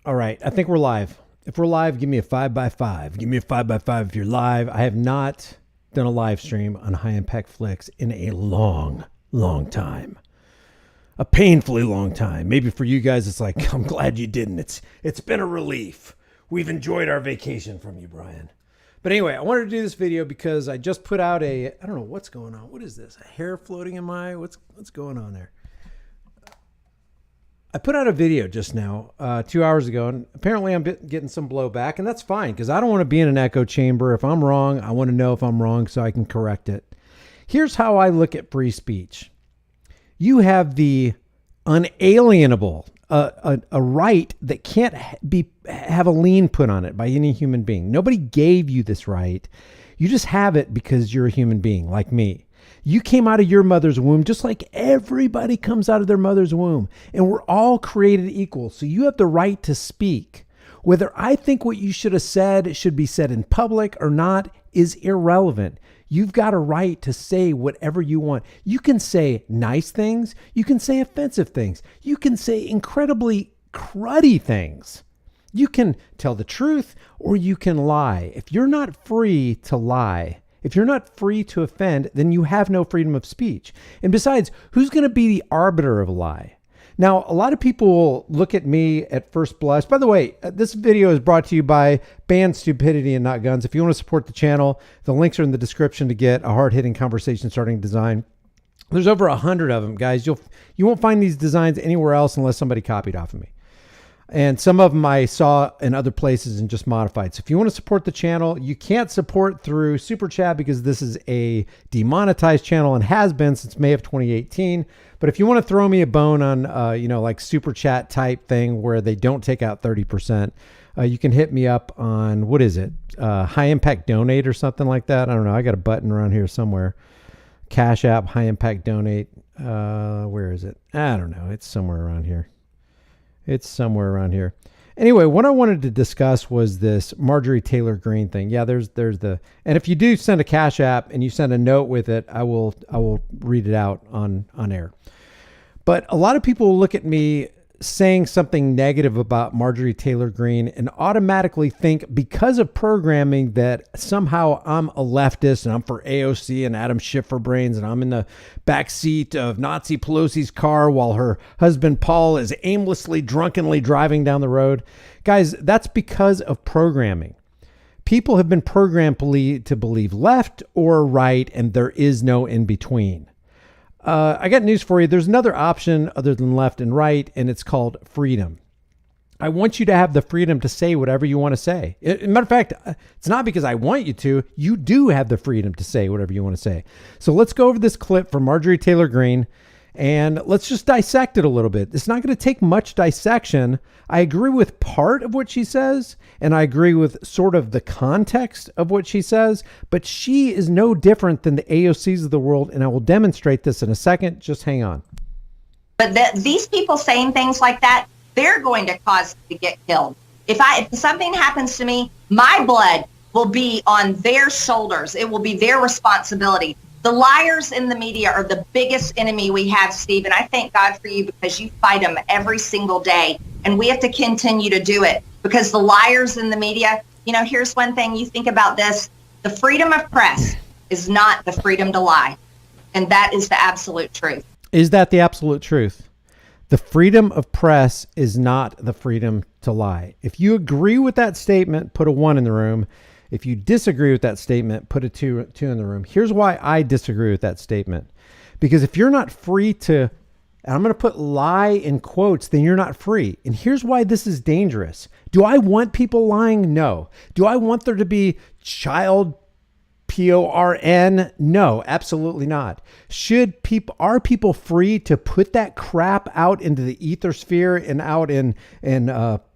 All right, I think we're live. If we're live, give me a 5x5. Give me a 5x5 if you're live. I have not done a live stream on High Impact Flicks in a long time. A painfully long time. Maybe for you guys, it's like, I'm glad you didn't. It's been a relief. We've enjoyed our vacation from you, Brian. But anyway, I wanted to do this video because I just put out I don't know what's going on. What is this? A hair floating in my eye? What's going on there? I put out a video just now, 2 hours ago, and apparently I'm getting some blowback, and that's fine because I don't want to be in an echo chamber. If I'm wrong, I want to know if I'm wrong so I can correct it. Here's how I look at free speech. You have the unalienable, a right that can't have a lien put on it by any human being. Nobody gave you this right. You just have it because you're a human being like me. You came out of your mother's womb just like everybody comes out of their mother's womb. And we're all created equal. So you have the right to speak. Whether I think what you should have said should be said in public or not is irrelevant. You've got a right to say whatever you want. You can say nice things. You can say offensive things. You can say incredibly cruddy things. You can tell the truth or you can lie. If you're not free to lie, if you're not free to offend, then you have no freedom of speech. And besides, who's going to be the arbiter of a lie? Now, a lot of people will look at me at first blush. By the way, this video is brought to you by Ban Stupidity and Not Guns. If you want to support the channel, the links are in the description to get a hard-hitting conversation starting design. There's over 100 of them, guys. You won't find these designs anywhere else unless somebody copied off of me. And some of them I saw in other places and just modified. So if you want to support the channel, you can't support through Super Chat because this is a demonetized channel and has been since May of 2018. But if you want to throw me a bone on, like Super Chat type thing where they don't take out 30%, you can hit me up on, what is it? High Impact Donate or something like that. I don't know. I got a button around here somewhere. Cash App, High Impact Donate. Where is it? I don't know. It's somewhere around here. It's somewhere around here. Anyway, what I wanted to discuss was this Marjorie Taylor Greene thing. Yeah, there's and if you do send a Cash App and you send a note with it, I will read it out on air. But a lot of people will look at me saying something negative about Marjorie Taylor Greene and automatically think because of programming that somehow I'm a leftist and I'm for AOC and Adam Schiff for brains and I'm in the back seat of Nazi Pelosi's car while her husband Paul is aimlessly, drunkenly driving down the road. Guys, that's because of programming. People have been programmed to believe left or right, and there is no in between. I got news for you. There's another option other than left and right, and it's called freedom. I want you to have the freedom to say whatever you want to say. As a matter of fact, it's not because I want you to. You do have the freedom to say whatever you want to say. So let's go over this clip from Marjorie Taylor Greene, and let's just dissect it a little bit. It's not going to take much dissection. I agree with part of what she says, and I agree with sort of the context of what she says, but she is no different than the AOCs of the world, and I will demonstrate this in a second. Just hang on. But these people saying things like that, they're going to cause to get killed. If something happens to me, my blood will be on their shoulders. It will be their responsibility. The liars in the media are the biggest enemy we have, Steve, and I thank God for you because you fight them every single day, and we have to continue to do it because the liars in the media, here's one thing you think about this. The freedom of press is not the freedom to lie, and that is the absolute truth. Is that the absolute truth? The freedom of press is not the freedom to lie. If you agree with that statement, put a 1 in the room. If you disagree with that statement, put a two in the room. Here's why I disagree with that statement. Because if you're not free to, and I'm going to put lie in quotes, then you're not free. And here's why this is dangerous. Do I want people lying? No. Do I want there to be child PORN? No, absolutely not. Are people free to put that crap out into the ether sphere and out in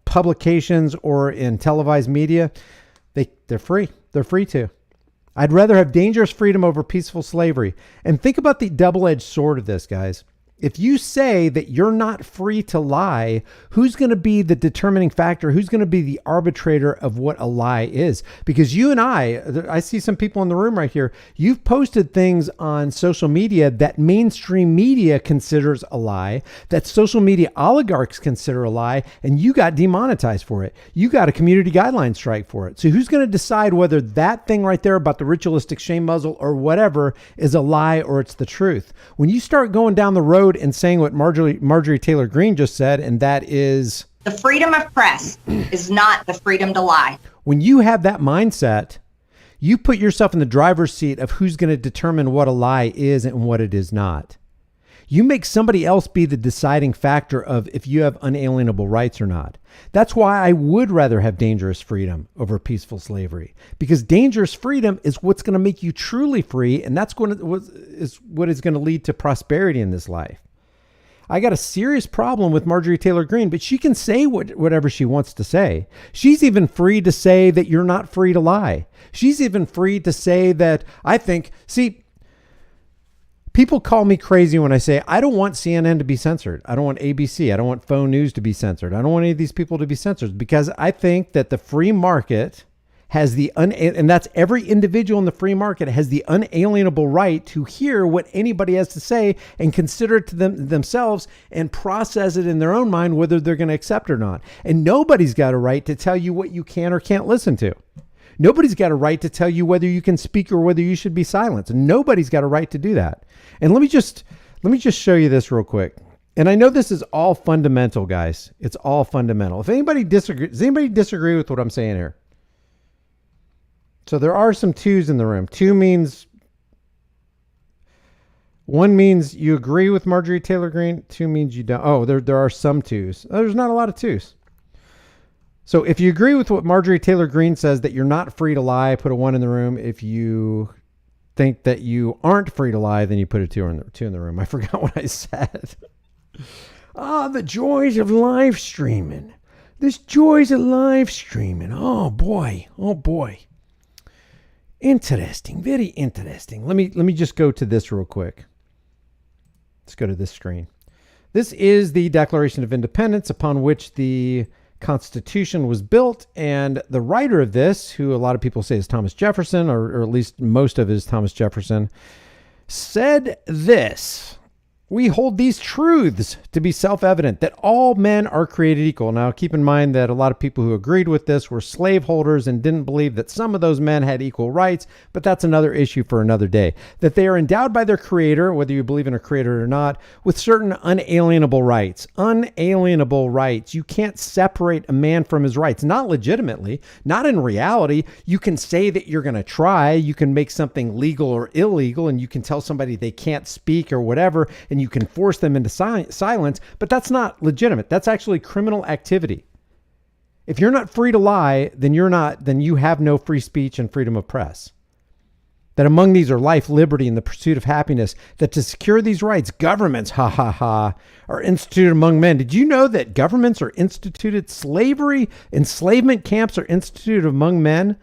publications or in televised media? They're free. They're free to. I'd rather have dangerous freedom over peaceful slavery. And think about the double-edged sword of this, guys. If you say that you're not free to lie, who's going to be the determining factor? Who's going to be the arbitrator of what a lie is? Because you and I see some people in the room right here. You've posted things on social media that mainstream media considers a lie, that social media oligarchs consider a lie, and you got demonetized for it. You got a community guideline strike for it. So who's going to decide whether that thing right there about the ritualistic shame muzzle or whatever is a lie or it's the truth? When you start going down the road and saying what Marjorie Taylor Greene just said, and that is the freedom of press is not the freedom to lie. When you have that mindset, you put yourself in the driver's seat of who's going to determine what a lie is and what it is not. You make somebody else be the deciding factor of if you have unalienable rights or not. That's why I would rather have dangerous freedom over peaceful slavery, because dangerous freedom is what's going to make you truly free. And that's what is going to lead to prosperity in this life. I got a serious problem with Marjorie Taylor Greene, but she can say whatever she wants to say. She's even free to say that you're not free to lie. She's even free to say that people call me crazy when I say I don't want CNN to be censored. I don't want ABC. I don't want phone news to be censored. I don't want any of these people to be censored, because I think that the free market has and that's every individual in the free market has the unalienable right to hear what anybody has to say and consider it to themselves and process it in their own mind, whether they're going to accept or not. And nobody's got a right to tell you what you can or can't listen to. Nobody's got a right to tell you whether you can speak or whether you should be silenced. Nobody's got a right to do that. And let me just show you this real quick. And I know this is all fundamental, guys. It's all fundamental. If anybody does anybody disagree with what I'm saying here? So there are some twos in the room. One means you agree with Marjorie Taylor Greene. Two means you don't. Oh, there are some twos. There's not a lot of twos. So if you agree with what Marjorie Taylor Greene says, that you're not free to lie, put a 1 in the room. If you think that you aren't free to lie, then you put a 2 in the room. I forgot what I said. The joys of live streaming. This joys of live streaming. Oh boy. Interesting. Very interesting. Let me just go to this real quick. Let's go to this screen. This is the Declaration of Independence upon which the Constitution was built, and the writer of this, who a lot of people say is Thomas Jefferson, or at least most of it is Thomas Jefferson, said this: "We hold these truths to be self-evident, that all men are created equal." Now, keep in mind that a lot of people who agreed with this were slaveholders and didn't believe that some of those men had equal rights, but that's another issue for another day. That they are endowed by their creator, whether you believe in a creator or not, with certain unalienable rights. Unalienable rights. You can't separate a man from his rights, not legitimately, not in reality. You can say that you're going to try, you can make something legal or illegal, and you can tell somebody they can't speak or whatever, and you can force them into silence, but that's not legitimate. That's actually criminal activity. If you're not free to lie, then you have no free speech and freedom of press. That among these are life, liberty, and the pursuit of happiness, that to secure these rights, governments, are instituted among men. Did you know that governments are instituted? Enslavement camps are instituted among men,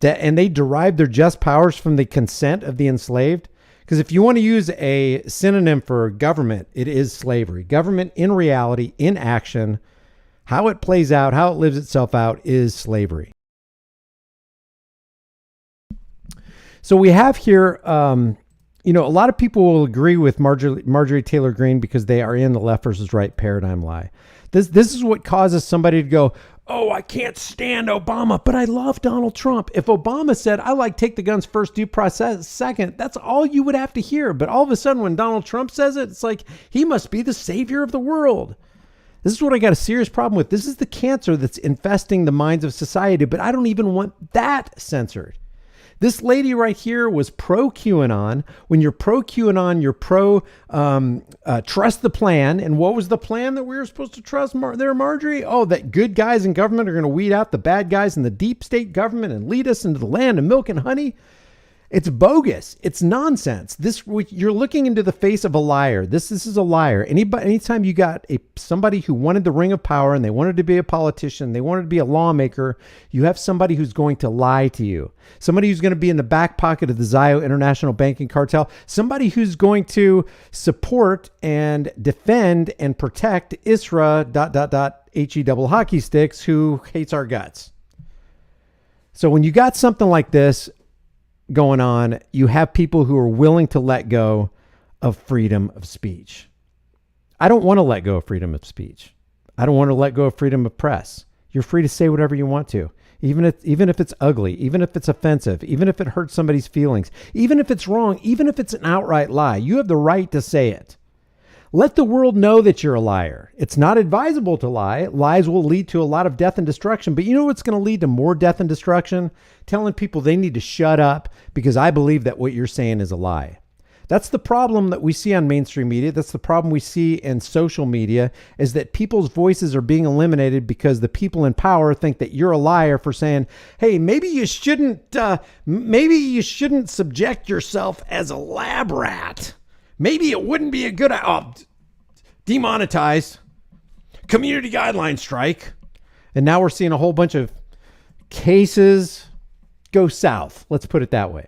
and they derive their just powers from the consent of the enslaved? Because if you want to use a synonym for government, it is slavery. Government in reality, in action, how it plays out, how it lives itself out is slavery. So we have here, a lot of people will agree with Marjorie Taylor Greene because they are in the left versus right paradigm lie. This is what causes somebody to go, "Oh, I can't stand Obama, but I love Donald Trump." If Obama said, "I like take the guns first, due process second," that's all you would have to hear. But all of a sudden, when Donald Trump says it, it's like he must be the savior of the world. This is what I got a serious problem with. This is the cancer that's infesting the minds of society, but I don't even want that censored. This lady right here was pro-QAnon. When you're pro-QAnon, you're trust the plan. And what was the plan that we were supposed to trust there, Marjorie? Oh, that good guys in government are going to weed out the bad guys in the deep state government and lead us into the land of milk and honey. It's bogus. It's nonsense. You're looking into the face of a liar. This is a liar. Anytime you got somebody who wanted the ring of power and they wanted to be a politician, they wanted to be a lawmaker, you have somebody who's going to lie to you. Somebody who's going to be in the back pocket of the Zio International Banking Cartel. Somebody who's going to support and defend and protect Isra ... He double hockey sticks who hates our guts. So when you got something like this going on, you have people who are willing to let go of freedom of speech. I don't want to let go of freedom of speech. I don't want to let go of freedom of press. You're free to say whatever you want to, even if it's ugly, even if it's offensive, even if it hurts somebody's feelings, even if it's wrong, even if it's an outright lie. You have the right to say it. Let the world know that you're a liar. It's not advisable to lie. Lies will lead to a lot of death and destruction. But you know what's going to lead to more death and destruction? Telling people they need to shut up because I believe that what you're saying is a lie. That's the problem that we see on mainstream media. That's the problem we see in social media, is that people's voices are being eliminated because the people in power think that you're a liar for saying, hey, maybe you shouldn't subject yourself as a lab rat. Maybe it wouldn't be a good demonetized community guideline strike. And now we're seeing a whole bunch of cases go south. Let's put it that way.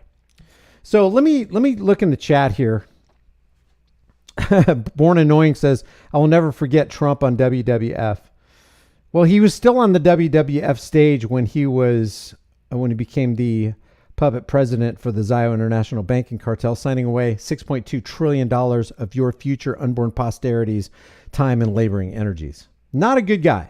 So let me look in the chat here. Born Annoying says, I will never forget Trump on WWF. Well, he was still on the WWF stage when he became the puppet president for the Zio International Banking Cartel, signing away $6.2 trillion of your future unborn posterity's time and laboring energies. Not a good guy.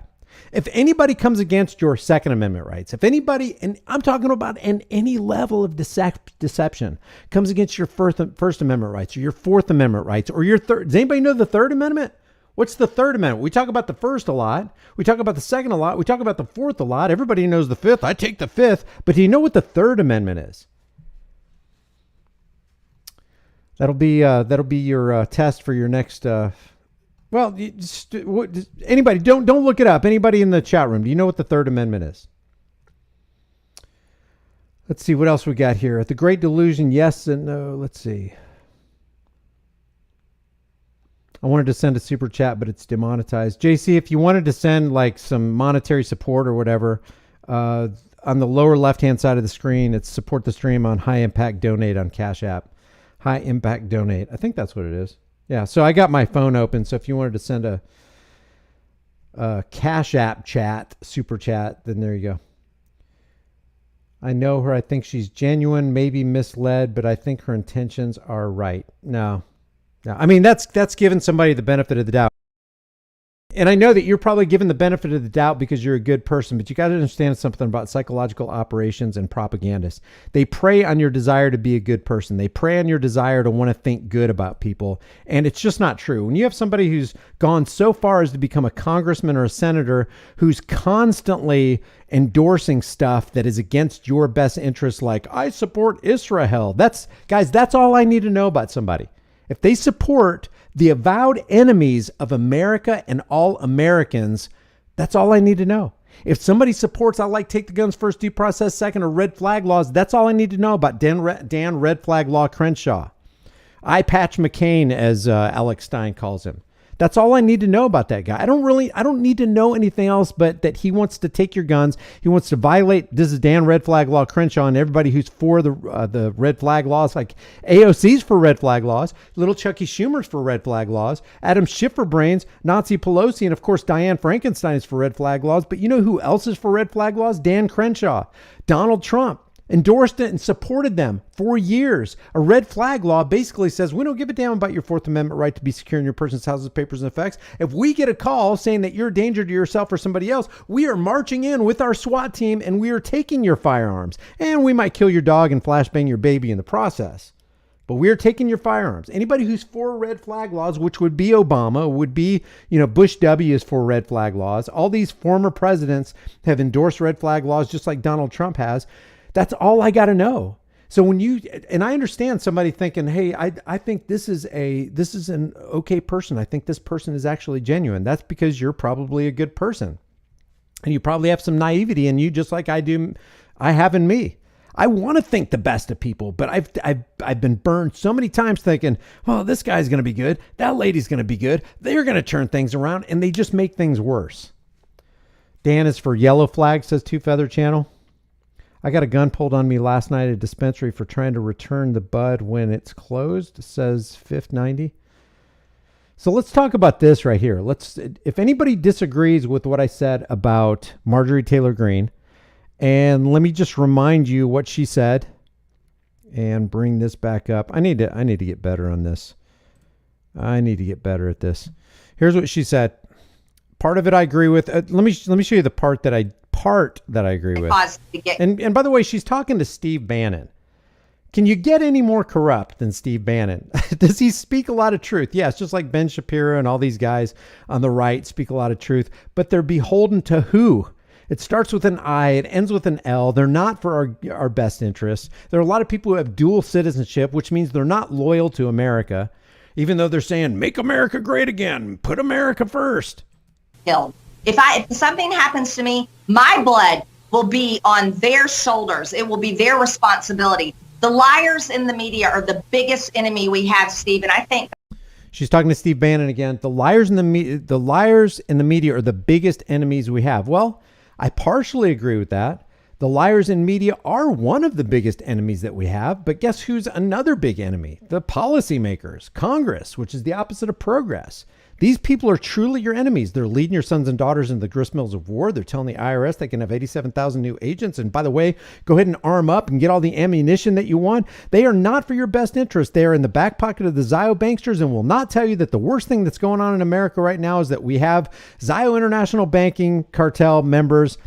If anybody comes against your Second Amendment rights, if anybody, and I'm talking about any level of deception, comes against your First Amendment rights or your Fourth Amendment rights or your third, does anybody know the Third Amendment? What's the Third Amendment? We talk about the first a lot. We talk about the second a lot. We talk about the fourth a lot. Everybody knows the fifth. I take the fifth. But do you know what the Third Amendment is? That'll be your test for your next. Anybody, don't look it up. Anybody in the chat room, do you know what the Third Amendment is? Let's see what else we got here. The Great Delusion, yes and no. Let's see. I wanted to send a super chat, but it's demonetized. JC, if you wanted to send like some monetary support or whatever, on the lower left-hand side of the screen, it's support the stream on High Impact Donate on Cash App. High Impact Donate. I think that's what it is. Yeah, so I got my phone open, so if you wanted to send a Cash App chat, super chat, then there you go. I know her. I think she's genuine, maybe misled, but I think her intentions are right. No. I mean, that's giving somebody the benefit of the doubt. And I know that you're probably given the benefit of the doubt because you're a good person, but you got to understand something about psychological operations and propagandists. They prey on your desire to be a good person. They prey on your desire to want to think good about people. And it's just not true. When you have somebody who's gone so far as to become a congressman or a senator who's constantly endorsing stuff that is against your best interests, like I support Israel. That's all I need to know about somebody. If they support the avowed enemies of America and all Americans, that's all I need to know. If somebody supports, I like take the guns first, due process second, or red flag laws, that's all I need to know about Dan Red Flag Law Crenshaw. Eye Patch McCain, as Alex Stein calls him. That's all I need to know about that guy. I don't need to know anything else but that he wants to take your guns. He wants to violate, this is Dan Red Flag Law Crenshaw, and everybody who's for the red flag laws, like AOC's for red flag laws, little Chucky Schumer's for red flag laws, Adam Schifferbrains, Nancy Pelosi, and of course Diane Frankenstein is for red flag laws. But you know who else is for red flag laws? Dan Crenshaw. Donald Trump endorsed it and supported them for years. A red flag law basically says we don't give a damn about your Fourth Amendment right to be secure in your person's houses, papers, and effects. If we get a call saying that you're a danger to yourself or somebody else, we are marching in with our SWAT team and we are taking your firearms. And we might kill your dog and flashbang your baby in the process. But we are taking your firearms. Anybody who's for red flag laws, which would be Obama, would be, Bush W is for red flag laws. All these former presidents have endorsed red flag laws just like Donald Trump has. That's all I got to know. So when and I understand somebody thinking, hey, I think this is an okay person. I think this person is actually genuine. That's because you're probably a good person. And you probably have some naivety in you, just like I have in me. I want to think the best of people, but I've been burned so many times thinking, well, this guy's going to be good. That lady's going to be good. They're going to turn things around, and they just make things worse. Dan is for yellow flag, says Two Feather Channel. I got a gun pulled on me last night at a dispensary for trying to return the bud when it's closed, says Fifth 90. So let's talk about this right here. If anybody disagrees with what I said about Marjorie Taylor Greene, and let me just remind you what she said and bring this back up. I need to get better on this. I need to get better at this. Here's what she said. Part of it I agree with. Let me show you the part that I agree with. And by the way, she's talking to Steve Bannon. Can you get any more corrupt than Steve Bannon? Does he speak a lot of truth? Yeah, it's just like Ben Shapiro and all these guys on the right speak a lot of truth, but they're beholden to who? It starts with an I, it ends with an L. They're not for our best interests. There are a lot of people who have dual citizenship, which means they're not loyal to America, even though they're saying, make America great again, put America first. Killed. If something happens to me, my blood will be on their shoulders. It will be their responsibility. The liars in the media are the biggest enemy we have, Steve. And I think she's talking to Steve Bannon again. The liars in the media are the biggest enemies we have. Well, I partially agree with that. The liars in media are one of the biggest enemies that we have. But guess who's another big enemy? The policymakers, Congress, which is the opposite of progress. These people are truly your enemies. They're leading your sons and daughters into the gristmills of war. They're telling the IRS they can have 87,000 new agents. And by the way, go ahead and arm up and get all the ammunition that you want. They are not for your best interest. They are in the back pocket of the Zio banksters and will not tell you that the worst thing that's going on in America right now is that we have Zio International Banking Cartel members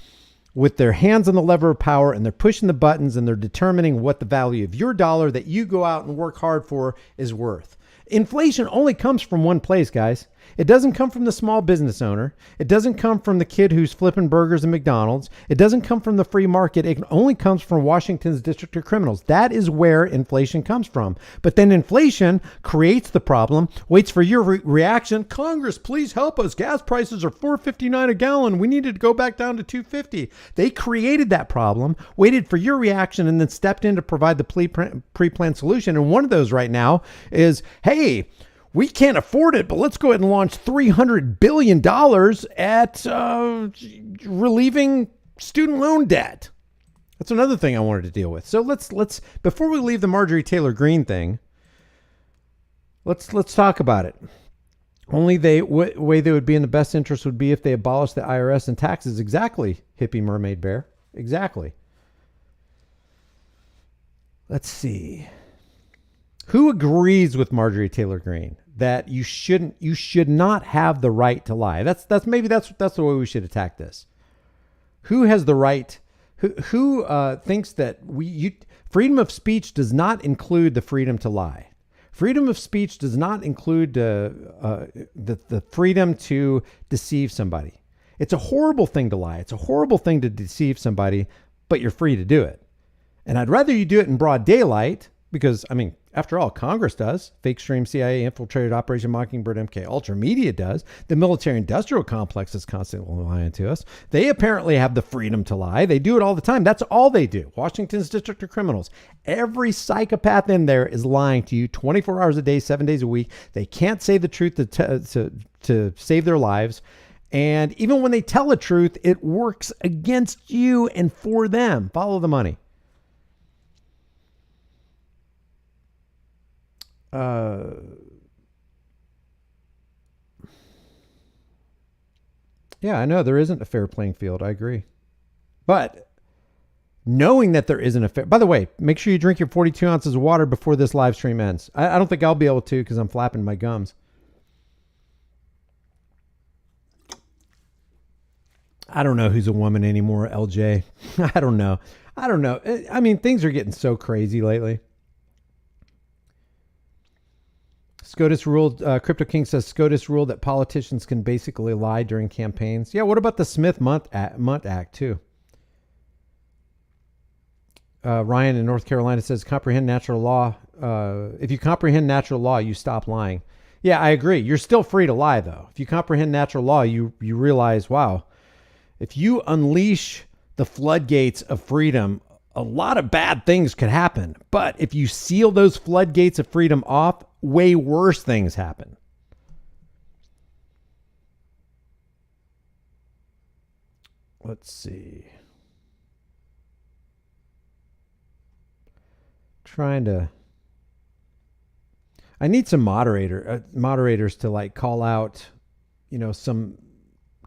with their hands on the lever of power, and they're pushing the buttons, and they're determining what the value of your dollar that you go out and work hard for is worth. Inflation only comes from one place, guys. It doesn't come from the small business owner. It doesn't come from the kid who's flipping burgers at McDonald's. It doesn't come from the free market. It only comes from Washington's District of Criminals. That is where inflation comes from. But then inflation creates the problem, waits for your reaction. Congress, please help us. Gas prices are $4.59 a gallon. We needed to go back down to $2.50. They created that problem, waited for your reaction, and then stepped in to provide the pre-planned solution. And one of those right now is, hey, we can't afford it, but let's go ahead and launch $300 billion at relieving student loan debt. That's another thing I wanted to deal with. So let's before we leave the Marjorie Taylor Greene thing, let's talk about it. Only way they would be in the best interest would be if they abolished the IRS and taxes. Exactly, hippie mermaid bear. Exactly. Let's see. Who agrees with Marjorie Taylor Greene that you should not have the right to lie? That's the way we should attack this. Who has the right? Who thinks that freedom of speech does not include the freedom to lie? Freedom of speech does not include the freedom to deceive somebody. It's a horrible thing to lie. It's a horrible thing to deceive somebody, but you're free to do it. And I'd rather you do it in broad daylight because, I mean, after all, Congress does. Fake stream CIA infiltrated Operation Mockingbird MK Ultra media does. The military-industrial complex is constantly lying to us. They apparently have the freedom to lie. They do it all the time. That's all they do. Washington's District of Criminals. Every psychopath in there is lying to you 24 hours a day, 7 days a week. They can't say the truth to save their lives. And even when they tell the truth, it works against you and for them. Follow the money. Yeah, I know there isn't a fair playing field. I agree. But knowing that there isn't a fair, by the way, make sure you drink your 42 ounces of water before this live stream ends. I don't think I'll be able to because I'm flapping my gums. I don't know who's a woman anymore, LJ. I don't know. I mean, things are getting so crazy lately. SCOTUS ruled, Crypto King says SCOTUS ruled that politicians can basically lie during campaigns. Yeah, what about the Smith-Mundt Act too? Ryan in North Carolina says comprehend natural law. If you comprehend natural law, you stop lying. Yeah, I agree. You're still free to lie though. If you comprehend natural law, you realize, wow, if you unleash the floodgates of freedom a lot of bad things could happen. But if you seal those floodgates of freedom off, way worse things happen. Let's see. I need some moderators to like call out, some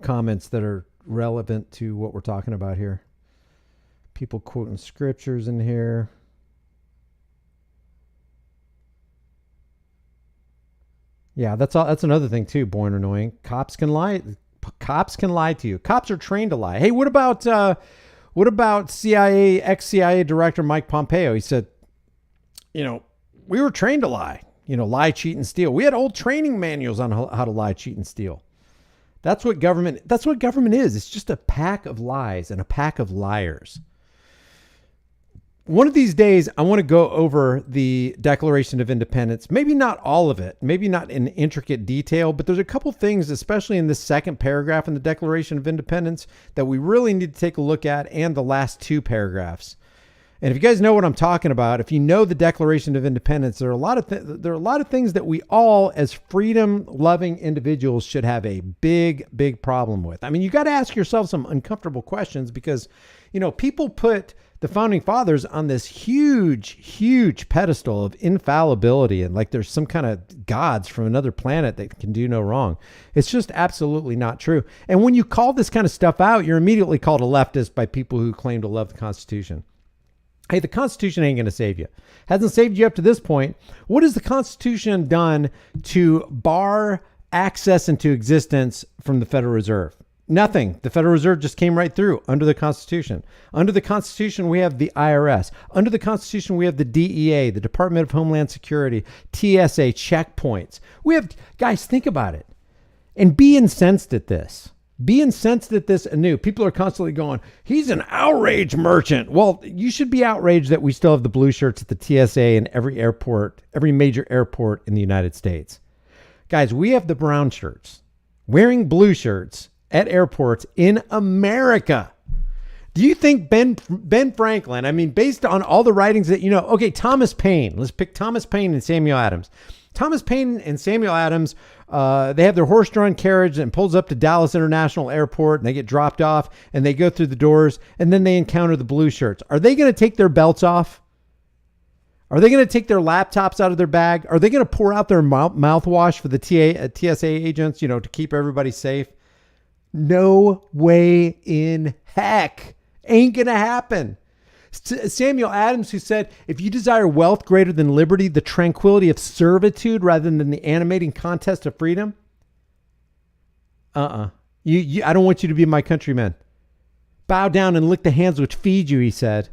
comments that are relevant to what we're talking about here. People quoting scriptures in here. Yeah, that's all. That's another thing too. Born annoying. Cops can lie. Cops can lie to you. Cops are trained to lie. Hey, what about ex-CIA director Mike Pompeo? He said, we were trained to lie. Lie, cheat, and steal. We had old training manuals on how to lie, cheat, and steal. That's what government is. It's just a pack of lies and a pack of liars. One of these days, I want to go over the Declaration of Independence. Maybe not all of it, maybe not in intricate detail, but there's a couple things, especially in this second paragraph in the Declaration of Independence, that we really need to take a look at, and the last two paragraphs. And if you guys know what I'm talking about, if you know the Declaration of Independence, there are a lot of things that we all, as freedom-loving individuals, should have a big, big problem with. I mean, you got to ask yourself some uncomfortable questions because, people put the founding fathers on this huge, huge pedestal of infallibility, and like there's some kind of gods from another planet that can do no wrong. It's just absolutely not true. And when you call this kind of stuff out, you're immediately called a leftist by people who claim to love the Constitution. Hey, the Constitution ain't going to save you. Hasn't saved you up to this point. What has the Constitution done to bar access into existence from the Federal Reserve? Nothing. The Federal Reserve just came right through under the Constitution. Under the Constitution, we have the IRS. Under the Constitution, we have the DEA, the Department of Homeland Security, TSA, checkpoints. We have, guys, think about it. And be incensed at this. Be incensed at this anew. People are constantly going, he's an outrage merchant. Well, you should be outraged that we still have the blue shirts at the TSA and every airport, every major airport in the United States. Guys, we have the brown shirts wearing blue shirts at airports in America. Do you think Ben Franklin, I mean, based on all the writings that, okay, Thomas Paine, let's pick Thomas Paine and Samuel Adams. Thomas Paine and Samuel Adams, they have their horse-drawn carriage and pulls up to Dallas International Airport, and they get dropped off, and they go through the doors, and then they encounter the blue shirts. Are they going to take their belts off? Are they going to take their laptops out of their bag? Are they going to pour out their mouthwash for the TSA agents, to keep everybody safe? No way in heck. Ain't going to happen. Samuel Adams, who said, if you desire wealth greater than liberty, the tranquility of servitude rather than the animating contest of freedom. I don't want you to be my countrymen. Bow down and lick the hands which feed you, he said.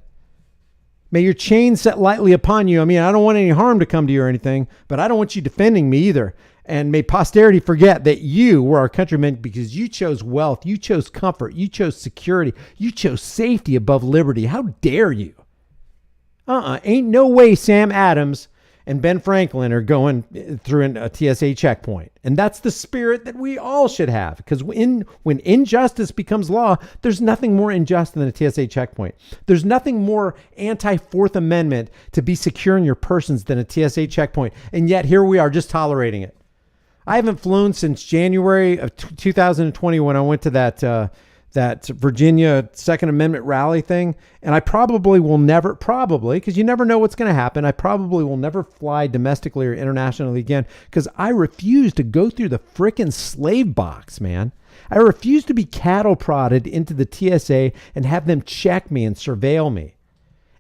May your chains set lightly upon you. I mean, I don't want any harm to come to you or anything, but I don't want you defending me either. And may posterity forget that you were our countrymen because you chose wealth, you chose comfort, you chose security, you chose safety above liberty. How dare you? Ain't no way Sam Adams and Ben Franklin are going through a TSA checkpoint. And that's the spirit that we all should have. Because when injustice becomes law, there's nothing more unjust than a TSA checkpoint. There's nothing more anti-Fourth Amendment to be securing your persons than a TSA checkpoint. And yet here we are just tolerating it. I haven't flown since January of 2020 when I went to that Virginia Second Amendment rally thing. And I probably will never, because you never know what's going to happen. I probably will never fly domestically or internationally again because I refuse to go through the frickin' slave box, man. I refuse to be cattle prodded into the TSA and have them check me and surveil me.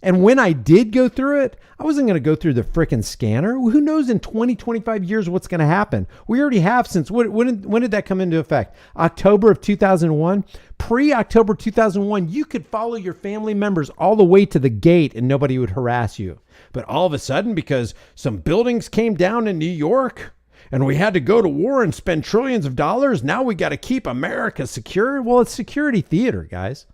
And when I did go through it, I wasn't going to go through the frickin' scanner. Who knows in 20, 25 years what's going to happen? We already have since, when did that come into effect? October of 2001? Pre-October 2001, you could follow your family members all the way to the gate and nobody would harass you. But all of a sudden, because some buildings came down in New York and we had to go to war and spend trillions of dollars, now we got to keep America secure? Well, it's security theater, guys.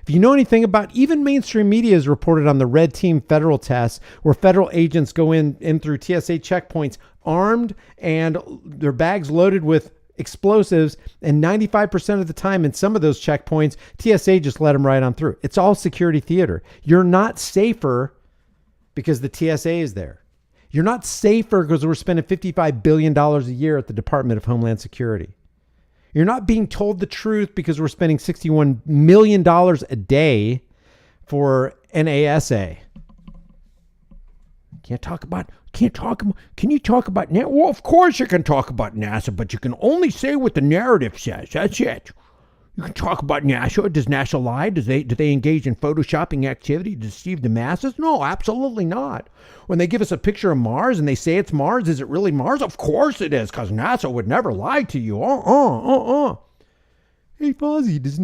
If you know anything about, even mainstream media has reported on the red team federal tests where federal agents go in through TSA checkpoints armed and their bags loaded with explosives, and 95% of the time in some of those checkpoints, TSA just let them right on through. It's all security theater. You're not safer because the TSA is there. You're not safer because we're spending $55 billion a year at the Department of Homeland Security. You're not being told the truth because we're spending $61 million a day for NASA. Can you talk about NASA? Well, of course you can talk about NASA, but you can only say what the narrative says. That's it. You can talk about NASA. Does NASA lie? Do they engage in photoshopping activity to deceive the masses? No, absolutely not. When they give us a picture of Mars and they say it's Mars, is it really Mars? Of course it is, because NASA would never lie to you. Hey, Fozzie, does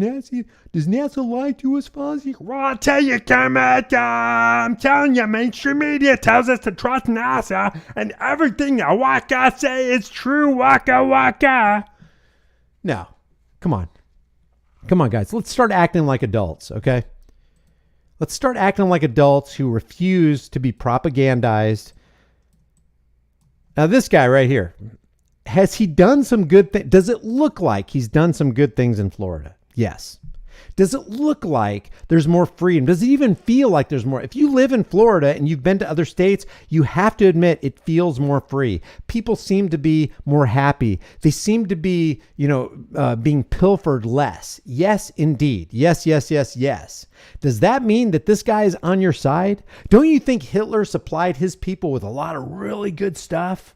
NASA lie to us, Fozzie? Well, I'll tell you, Kermit, I'm telling you, mainstream media tells us to trust NASA, and everything the waka say is true, waka waka. No, come on. Come on, guys. Let's start acting like adults, okay? Let's start acting like adults who refuse to be propagandized. Now, this guy right here, has he done some good things? Does it look like he's done some good things in Florida? Yes. Does it look like there's more freedom? Does it even feel like there's more? If you live in Florida and you've been to other states, you have to admit it feels more free. People seem to be more happy. They seem to be, being pilfered less. Yes, indeed. Yes. Does that mean that this guy is on your side? Don't you think Hitler supplied his people with a lot of really good stuff?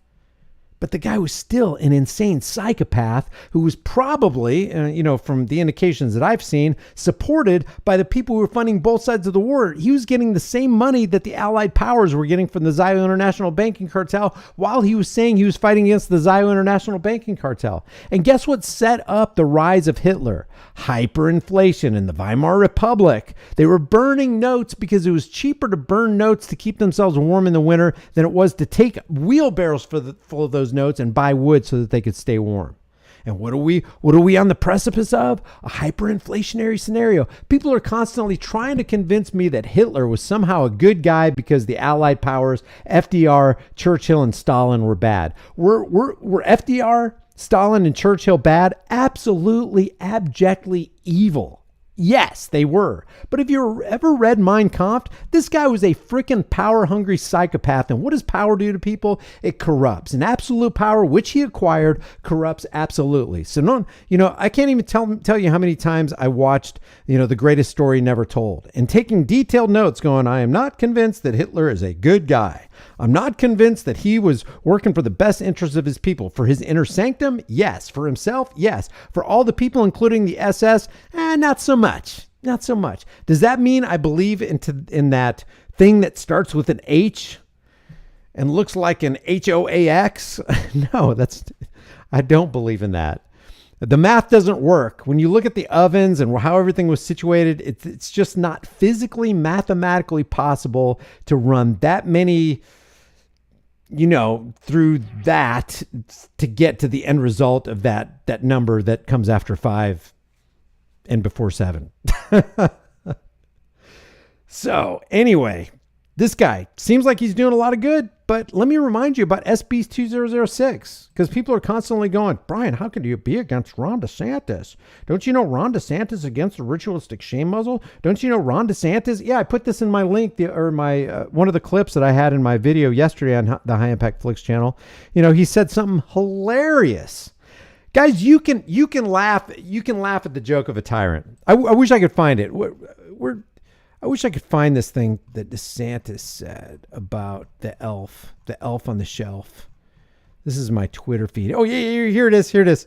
But the guy was still an insane psychopath who was probably, from the indications that I've seen, supported by the people who were funding both sides of the war. He was getting the same money that the Allied powers were getting from the Zio International Banking Cartel while he was saying he was fighting against the Zio International Banking Cartel. And guess what set up the rise of Hitler? Hyperinflation in the Weimar Republic. They were burning notes because it was cheaper to burn notes to keep themselves warm in the winter than it was to take wheelbarrows full of those notes and buy wood so that they could stay warm. And what are we on the precipice of? A hyperinflationary scenario. People are constantly trying to convince me that Hitler was somehow a good guy because the Allied powers, FDR, Churchill, and Stalin were bad. Were FDR, Stalin, and Churchill bad? Absolutely, abjectly evil. Yes, they were. But if you ever read Mein Kampf, this guy was a freaking power-hungry psychopath. And what does power do to people? It corrupts. And absolute power, which he acquired, corrupts absolutely. So I can't even tell you how many times I watched, The Greatest Story Never Told, and taking detailed notes going, I am not convinced that Hitler is a good guy. I'm not convinced that he was working for the best interests of his people. For his inner sanctum, yes. For himself, yes. For all the people, including the SS, not so much. Not so much. Does that mean I believe in that thing that starts with an H and looks like an HOAX? No, I don't believe in that. The math doesn't work. When you look at the ovens and how everything was situated, it's just not physically, mathematically possible to run that many, through that to get to the end result of that number that comes after 5 and before 7. So anyway, this guy seems like he's doing a lot of good, but let me remind you about SB 2006, because people are constantly going, Brian, how could you be against Ron DeSantis? Don't you know Ron DeSantis is against the ritualistic shame muzzle? Don't you know Ron DeSantis? Yeah, I put this in my link my one of the clips that I had in my video yesterday on the High Impact Flicks channel. He said something hilarious. Guys, you can laugh at the joke of a tyrant. I wish I could find it. I wish I could find this thing that DeSantis said about the elf on the shelf. This is my Twitter feed. Oh, yeah, here it is.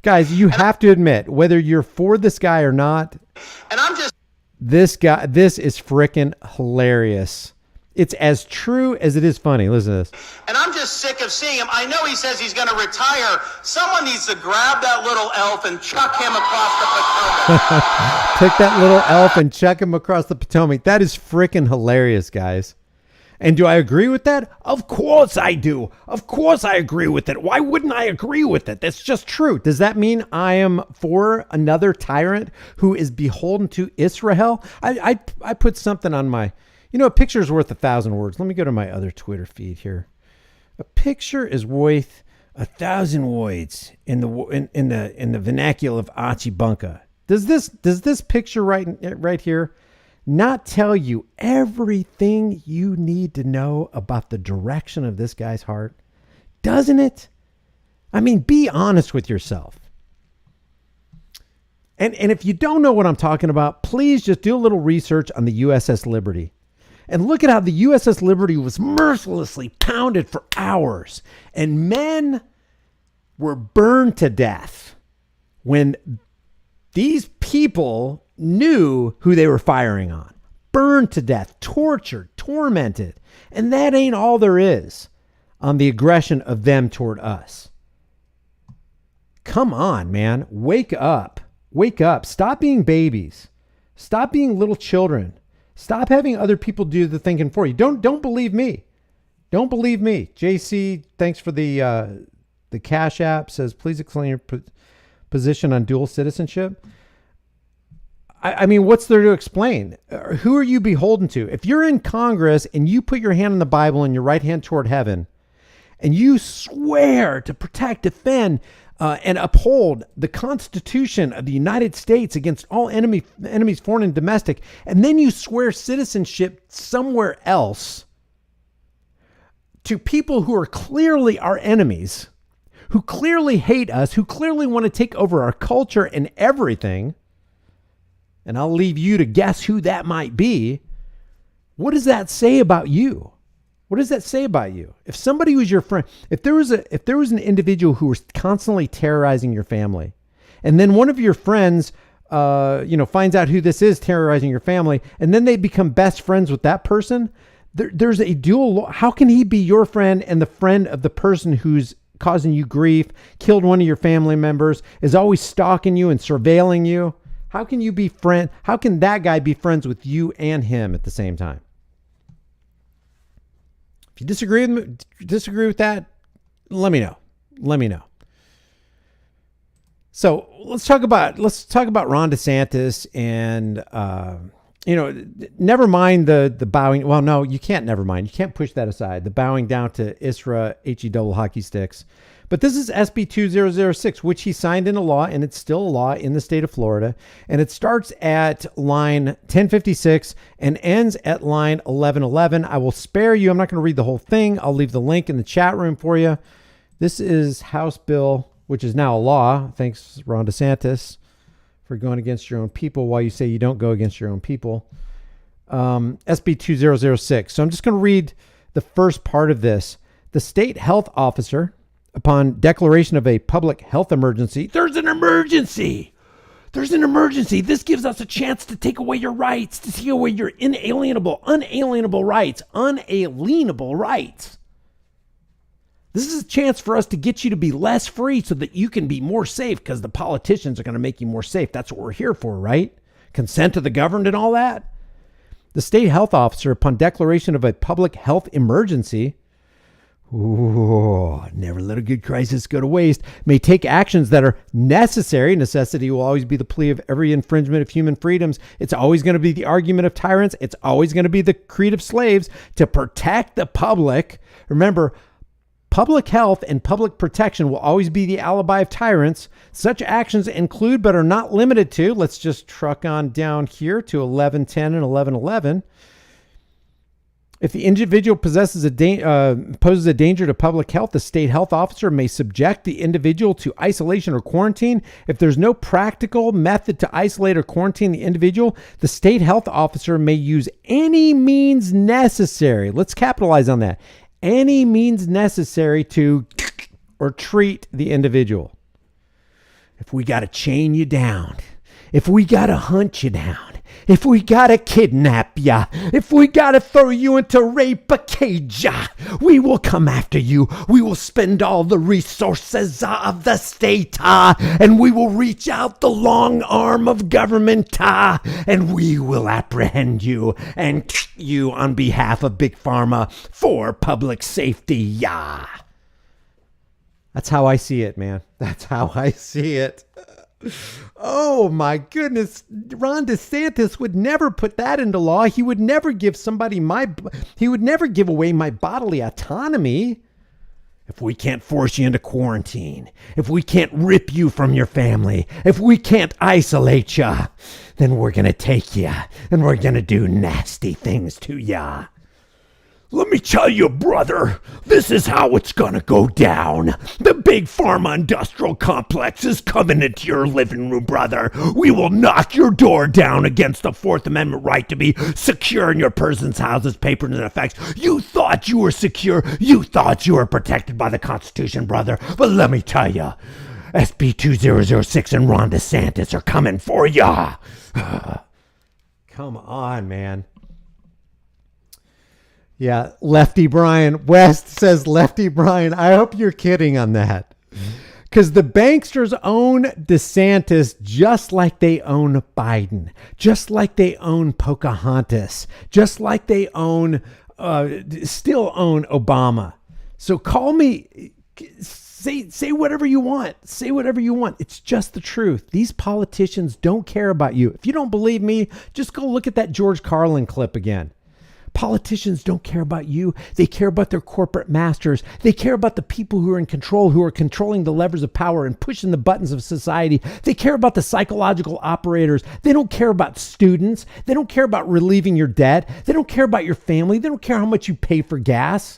Guys, you have to admit, whether you're for this guy or not, this is frickin' hilarious. It's as true as it is funny. Listen to this. And I'm just sick of seeing him. I know he says he's going to retire. Someone needs to grab that little elf and chuck him across the Potomac. Take that little elf and chuck him across the Potomac. That is freaking hilarious, guys. And do I agree with that? Of course I do. Of course I agree with it. Why wouldn't I agree with it? That's just true. Does that mean I am for another tyrant who is beholden to Israel? I put something on my... a picture is worth 1,000 words. Let me go to my other Twitter feed here. A picture is worth 1,000 voids in the vernacular of Archie Bunker. Does this picture right here not tell you everything you need to know about the direction of this guy's heart? Doesn't it? I mean, be honest with yourself. And if you don't know what I'm talking about, please just do a little research on the USS Liberty. And look at how the USS Liberty was mercilessly pounded for hours. And men were burned to death when these people knew who they were firing on. Burned to death, tortured, tormented. And that ain't all there is on the aggression of them toward us. Come on, man. Wake up. Wake up. Stop being babies. Stop being little children. Stop having other people do the thinking for you. Don't believe me. Don't believe me. JC, thanks for the Cash App. Says, please explain your position on dual citizenship. I mean, what's there to explain? Who are you beholden to? If you're in Congress and you put your hand on the Bible and your right hand toward heaven, and you swear to protect, defend, and uphold the Constitution of the United States against all enemies, foreign and domestic, and then you swear citizenship somewhere else to people who are clearly our enemies, who clearly hate us, who clearly want to take over our culture and everything, and I'll leave you to guess who that might be. What does that say about you? What does that say about you? If somebody was your friend, if there was an individual who was constantly terrorizing your family, and then one of your friends, finds out who this is terrorizing your family, and then they become best friends with that person, there's a dual. How can he be your friend and the friend of the person who's causing you grief, killed one of your family members, is always stalking you and surveilling you? How can you be friend? How can that guy be friends with you and him at the same time? If you disagree with that, let me know. Let me know. So let's talk about Ron DeSantis and never mind the bowing. Well, no, you can't. Never mind. You can't push that aside. The bowing down to ISRA HE double hockey sticks. But this is SB 2006, which he signed into law, and it's still a law in the state of Florida. And it starts at line 1056 and ends at line 1111. I will spare you. I'm not going to read the whole thing. I'll leave the link in the chat room for you. This is House Bill, which is now a law. Thanks, Ron DeSantis, for going against your own people while you say you don't go against your own people. SB 2006. So I'm just going to read the first part of this. The state health officer, upon declaration of a public health emergency, there's an emergency. There's an emergency. This gives us a chance to take away your rights, to take away your unalienable rights. This is a chance for us to get you to be less free so that you can be more safe, because the politicians are going to make you more safe. That's what we're here for, right? Consent of the governed and all that. The state health officer, upon declaration of a public health emergency, never let a good crisis go to waste, may take actions that are necessary. Necessity will always be the plea of every infringement of human freedoms. It's always going to be the argument of tyrants. It's always going to be the creed of slaves to protect the public. Remember, public health and public protection will always be the alibi of tyrants. Such actions include, but are not limited to, let's just truck on down here to 1110 and 1111. If the individual poses a danger to public health, the state health officer may subject the individual to isolation or quarantine. If there's no practical method to isolate or quarantine the individual, the state health officer may use any means necessary. Let's capitalize on that. Any means necessary to or treat the individual. If we got to chain you down, if we got to hunt you down, if we gotta kidnap ya, if we gotta throw you into rape a cage, we will come after you. We will spend all the resources of the state, and we will reach out the long arm of government, and we will apprehend you and you on behalf of Big Pharma for public safety. Yeah. That's how I see it, man. That's how I see it. Oh my goodness. Ron DeSantis would never put that into law. He would never give away my bodily autonomy. If we can't force you into quarantine, if we can't rip you from your family, if we can't isolate you, then we're going to take you and we're going to do nasty things to you. Let me tell you, brother, this is how it's gonna go down. The big pharma industrial complex is coming into your living room, brother. We will knock your door down against the Fourth Amendment right to be secure in your persons, houses, papers, and effects. You thought you were secure. You thought you were protected by the Constitution, brother. But let me tell you, SB 2006 and Ron DeSantis are coming for ya. Come on, man. Yeah, Lefty Brian. West says Lefty Brian. I hope you're kidding on that. Because the banksters own DeSantis just like they own Biden, just like they own Pocahontas, just like they still own Obama. So call me, say whatever you want. Say whatever you want. It's just the truth. These politicians don't care about you. If you don't believe me, just go look at that George Carlin clip again. Politicians don't care about you. They care about their corporate masters. They care about the people who are in control, who are controlling the levers of power and pushing the buttons of society. They care about the psychological operators. They don't care about students. They don't care about relieving your debt. They don't care about your family. They don't care how much you pay for gas.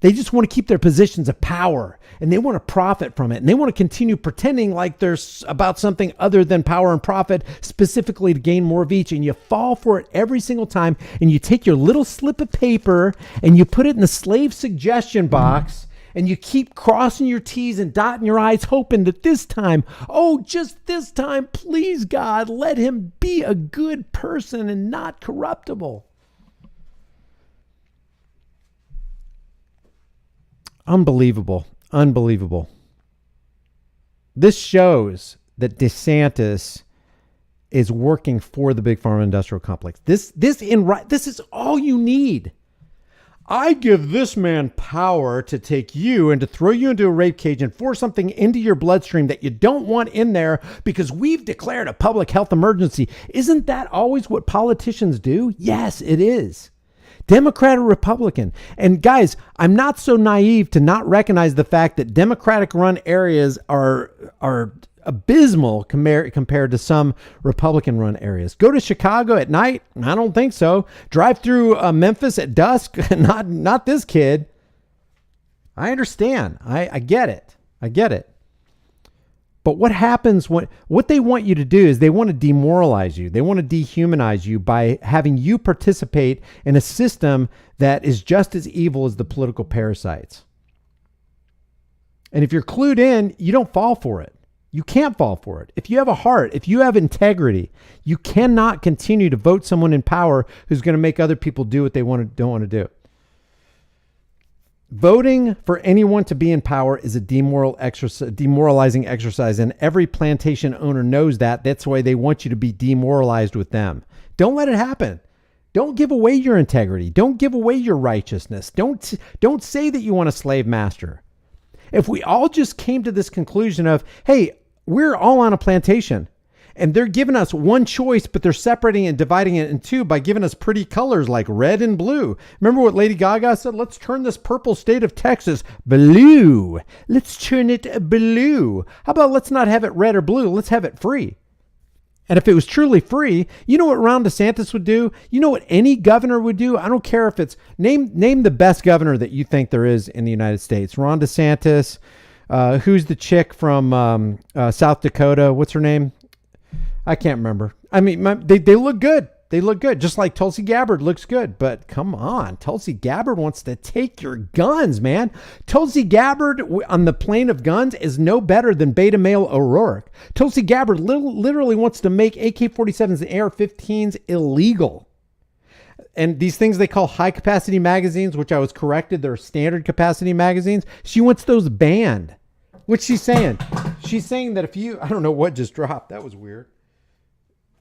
They just want to keep their positions of power, and they want to profit from it. And they want to continue pretending like there's about something other than power and profit, specifically to gain more of each. And you fall for it every single time. And you take your little slip of paper and you put it in the slave suggestion box, and you keep crossing your T's and dotting your I's, hoping that this time, oh, just this time, please, God, let him be a good person and not corruptible. Unbelievable. Unbelievable. This shows that DeSantis is working for the big pharma industrial complex. This is all you need. I give this man power to take you and to throw you into a rape cage and force something into your bloodstream that you don't want in there because we've declared a public health emergency. Isn't that always what politicians do? Yes, it is. Democrat or Republican. And guys, I'm not so naive to not recognize the fact that Democratic run areas are abysmal compared to some Republican run areas. Go to Chicago at night? I don't think so. Drive through Memphis at dusk? Not this kid. I understand. I get it. I get it. But what happens what they want you to do is they want to demoralize you. They want to dehumanize you by having you participate in a system that is just as evil as the political parasites. And if you're clued in, you don't fall for it. You can't fall for it. If you have a heart, if you have integrity, you cannot continue to vote someone in power who's going to make other people do what they don't want to do. Voting for anyone to be in power is a demoralizing exercise, and every plantation owner knows that. That's why they want you to be demoralized with them. Don't let it happen. Don't give away your integrity. Don't give away your righteousness. Don't say that you want a slave master. If we all just came to this conclusion of, hey, we're all on a plantation, and they're giving us one choice, but they're separating and dividing it in two by giving us pretty colors like red and blue. Remember what Lady Gaga said? Let's turn this purple state of Texas blue. Let's turn it blue. How about let's not have it red or blue? Let's have it free. And if it was truly free, you know what Ron DeSantis would do? You know what any governor would do? I don't care if it's name the best governor that you think there is in the United States. Ron DeSantis. Who's the chick from South Dakota? What's her name? I can't remember. I mean, they look good. They look good. Just like Tulsi Gabbard looks good. But come on. Tulsi Gabbard wants to take your guns, man. Tulsi Gabbard on the plane of guns is no better than beta male O'Rourke. Tulsi Gabbard literally wants to make AK-47s and AR-15s illegal. And these things they call high capacity magazines, which I was corrected, they're standard capacity magazines. She wants those banned. What's she saying? She's saying that I don't know what just dropped. That was weird.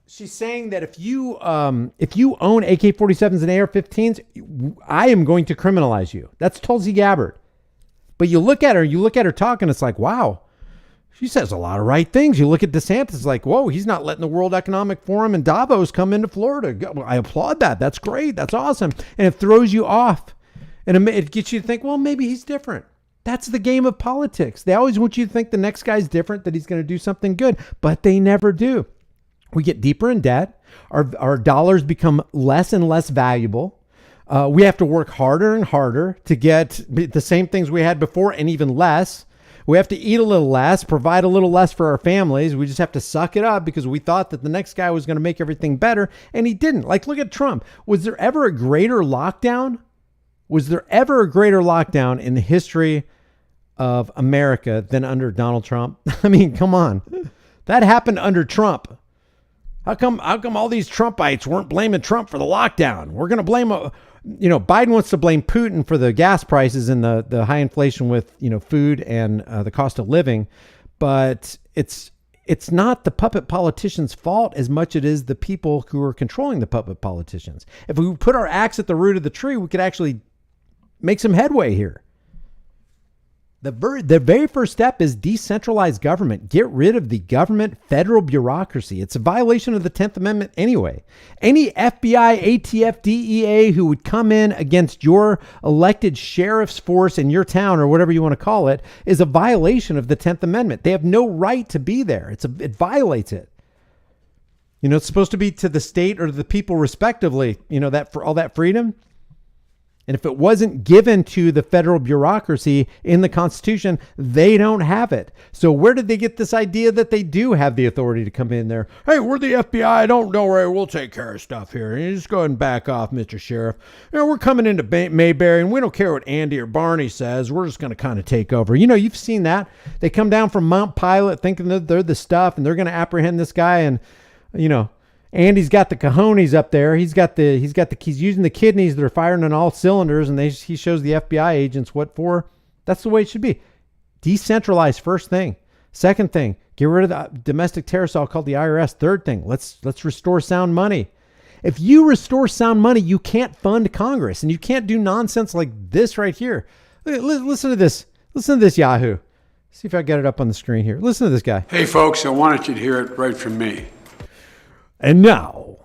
She's saying that if you own AK-47s and AR-15s, I am going to criminalize you. That's Tulsi Gabbard. But you look at her talking, it's like, wow, she says a lot of right things. You look at DeSantis, it's like, whoa, he's not letting the World Economic Forum and Davos come into Florida. I applaud that. That's great. That's awesome. And it throws you off. And it gets you to think, well, maybe he's different. That's the game of politics. They always want you to think the next guy's different, that he's going to do something good, but they never do. We get deeper in debt. Our dollars become less and less valuable. We have to work harder and harder to get the same things we had before and even less. We have to eat a little less, provide a little less for our families. We just have to suck it up because we thought that the next guy was going to make everything better, and he didn't. Like, look at Trump. Was there ever a greater lockdown? Was there ever a greater lockdown in the history of America than under Donald Trump? I mean, come on. That happened under Trump. How come all these Trumpites weren't blaming Trump for the lockdown? We're going to blame, Biden wants to blame Putin for the gas prices and the high inflation with, food and the cost of living. But it's not the puppet politicians' fault as much as it is the people who are controlling the puppet politicians. If we put our axe at the root of the tree, we could actually make some headway here. The very first step is decentralized government. Get rid of the government federal bureaucracy. It's a violation of the 10th Amendment anyway. Any FBI, ATF, DEA who would come in against your elected sheriff's force in your town or whatever you want to call it is a violation of the 10th Amendment. They have no right to be there. It violates it. It's supposed to be to the state or to the people respectively, that for all that freedom. And if it wasn't given to the federal bureaucracy in the Constitution, they don't have it. So where did they get this idea that they do have the authority to come in there? Hey, we're the FBI. Don't worry. We'll take care of stuff here. You just go ahead and back off, Mr. Sheriff. We're coming into Mayberry, and we don't care what Andy or Barney says. We're just going to kind of take over. You've seen that. They come down from Mount Pilot thinking that they're the stuff, and they're going to apprehend this guy. And, Andy's got the cojones up there. He's using the kidneys that are firing on all cylinders, and he shows the FBI agents what for. That's the way it should be. Decentralized, first thing. Second thing, get rid of the domestic terrorist called the IRS. Third thing, let's restore sound money. If you restore sound money, you can't fund Congress, and you can't do nonsense like this right here. Listen to this. Listen to this, Yahoo. See if I got it up on the screen here. Listen to this guy. Hey, folks, I wanted you to hear it right from me. And now,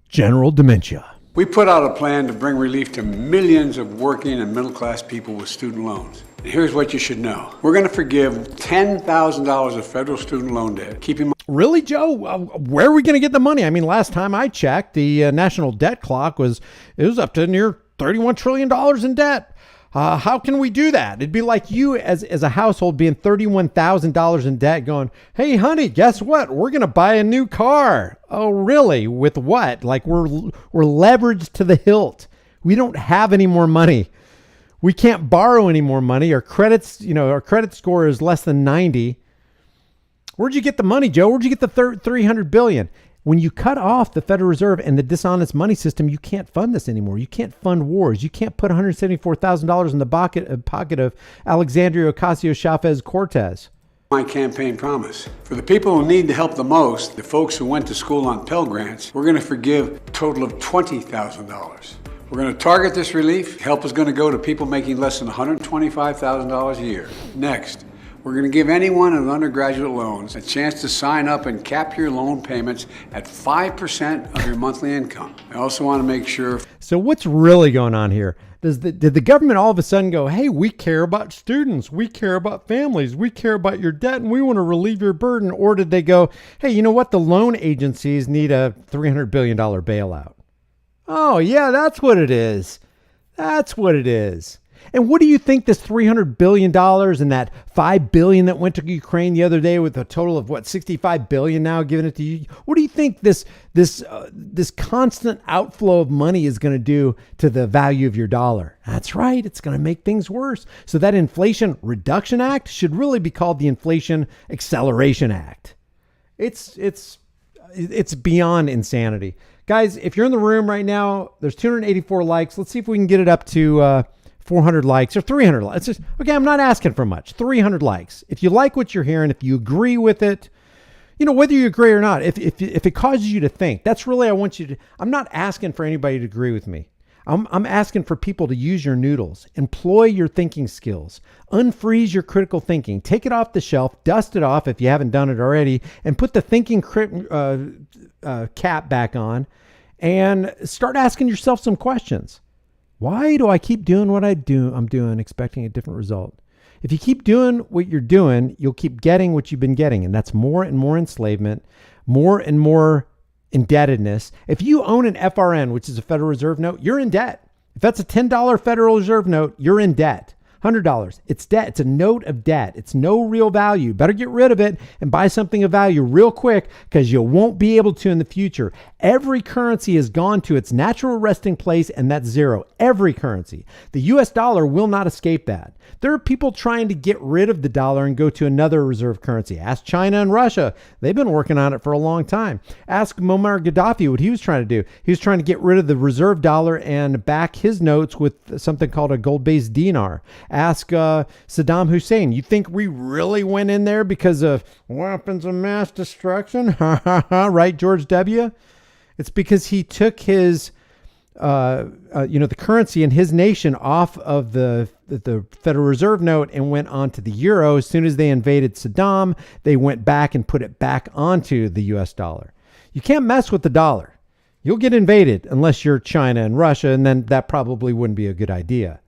general dementia. We put out a plan to bring relief to millions of working and middle-class people with student loans. And here's what you should know. We're going to forgive $10,000 of federal student loan debt, keeping... Really, Joe? Where are we going to get the money? I mean, last time I checked, the national debt clock was up to near $31 trillion in debt. How can we do that? It'd be like you as a household being $31,000 in debt going, hey, honey, guess what? We're going to buy a new car. Oh, really? With what? Like we're leveraged to the hilt. We don't have any more money. We can't borrow any more money. Our credit score is less than 90. Where'd you get the money, Joe? Where'd you get the $300 billion? When you cut off the Federal Reserve and the dishonest money system, you can't fund this anymore. You can't fund wars. You can't put $174,000 in the pocket of Alexandria Ocasio-Chavez-Cortez. My campaign promise. For the people who need the help the most, the folks who went to school on Pell Grants, we're going to forgive a total of $20,000. We're going to target this relief. Help is going to go to people making less than $125,000 a year. Next, we're going to give anyone with undergraduate loans a chance to sign up and cap your loan payments at 5% of your monthly income. I also want to make sure... So what's really going on here? Did the government all of a sudden go, hey, we care about students, we care about families, we care about your debt, and we want to relieve your burden? Or did they go, hey, you know what? The loan agencies need a $300 billion bailout. Oh, yeah, that's what it is. That's what it is. And what do you think this $300 billion and that $5 billion that went to Ukraine the other day with a total of $65 billion now giving it to you? What do you think this constant outflow of money is going to do to the value of your dollar? That's right. It's going to make things worse. So that Inflation Reduction Act should really be called the Inflation Acceleration Act. It's beyond insanity. Guys, if you're in the room right now, there's 284 likes. Let's see if we can get it up to 400 likes or 300 likes. It's just, okay, I'm not asking for much. 300 likes. If you like what you're hearing, if you agree with it, whether you agree or not, if it causes you to think, that's really, I'm not asking for anybody to agree with me. I'm asking for people to use your noodles, employ your thinking skills, unfreeze your critical thinking, take it off the shelf, dust it off if you haven't done it already, and put the thinking cap back on and start asking yourself some questions. Why do I keep doing what I'm doing, expecting a different result? If you keep doing what you're doing, you'll keep getting what you've been getting. And that's more and more enslavement, more and more indebtedness. If you own an FRN, which is a Federal Reserve note, you're in debt. If that's a $10 Federal Reserve note, you're in debt. $100. It's debt. It's a note of debt. It's no real value. Better get rid of it and buy something of value real quick because you won't be able to in the future. Every currency has gone to its natural resting place, and that's zero. Every currency. The US dollar will not escape that. There are people trying to get rid of the dollar and go to another reserve currency. Ask China and Russia. They've been working on it for a long time. Ask Muammar Gaddafi what he was trying to do. He was trying to get rid of the reserve dollar and back his notes with something called a gold-based dinar. Ask Saddam Hussein. You think we really went in there because of weapons of mass destruction? Right, George W.? It's because he took his, the currency in his nation off of the Federal Reserve note and went onto the euro. As soon as they invaded Saddam, they went back and put it back onto the US dollar. You can't mess with the dollar. You'll get invaded unless you're China and Russia, and then that probably wouldn't be a good idea.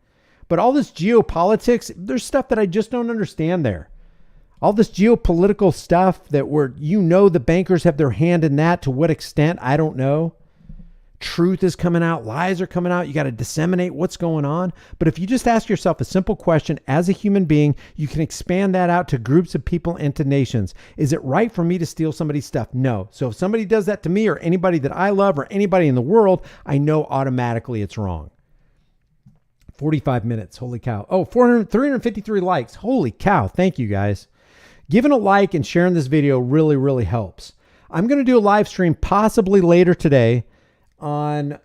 But all this geopolitics, there's stuff that I just don't understand there. All this geopolitical stuff that the bankers have their hand in that. To what extent, I don't know. Truth is coming out. Lies are coming out. You got to disseminate what's going on. But if you just ask yourself a simple question as a human being, you can expand that out to groups of people and to nations. Is it right for me to steal somebody's stuff? No. So if somebody does that to me or anybody that I love or anybody in the world, I know automatically it's wrong. 45 minutes. Holy cow. Oh, 353 likes. Holy cow. Thank you guys. Giving a like and sharing this video really, really helps. I'm going to do a live stream possibly later today on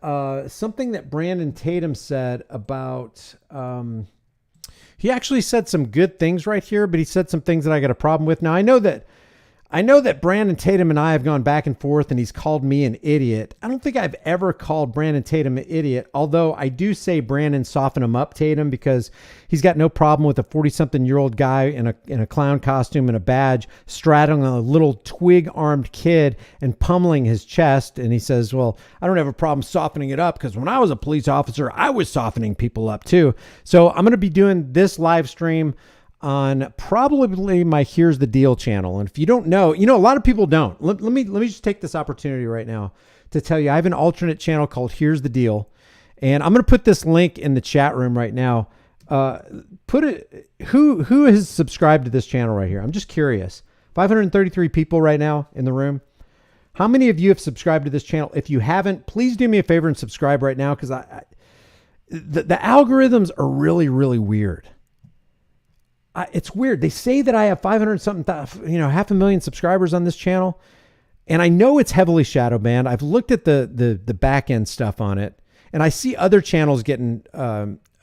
something that Brandon Tatum said about, he actually said some good things right here, but he said some things that I got a problem with. Now, I know that Brandon Tatum and I have gone back and forth and he's called me an idiot. I don't think I've ever called Brandon Tatum an idiot, although I do say Brandon soften him up, Tatum, because he's got no problem with a 40-something-year-old guy in a clown costume and a badge straddling a little twig-armed kid and pummeling his chest. And he says, well, I don't have a problem softening it up because when I was a police officer, I was softening people up too. So I'm going to be doing this live stream on probably my Here's the Deal channel. And if you don't know, a lot of people don't. Let me just take this opportunity right now to tell you I have an alternate channel called Here's the Deal. And I'm going to put this link in the chat room right now. Who has subscribed to this channel right here? I'm just curious. 533 people right now in the room. How many of you have subscribed to this channel? If you haven't, please do me a favor and subscribe right now, because the algorithms are really, really weird. It's weird. They say that I have 500-something, 500,000 subscribers on this channel. And I know it's heavily shadow banned. I've looked at the back end stuff on it, and I see other channels getting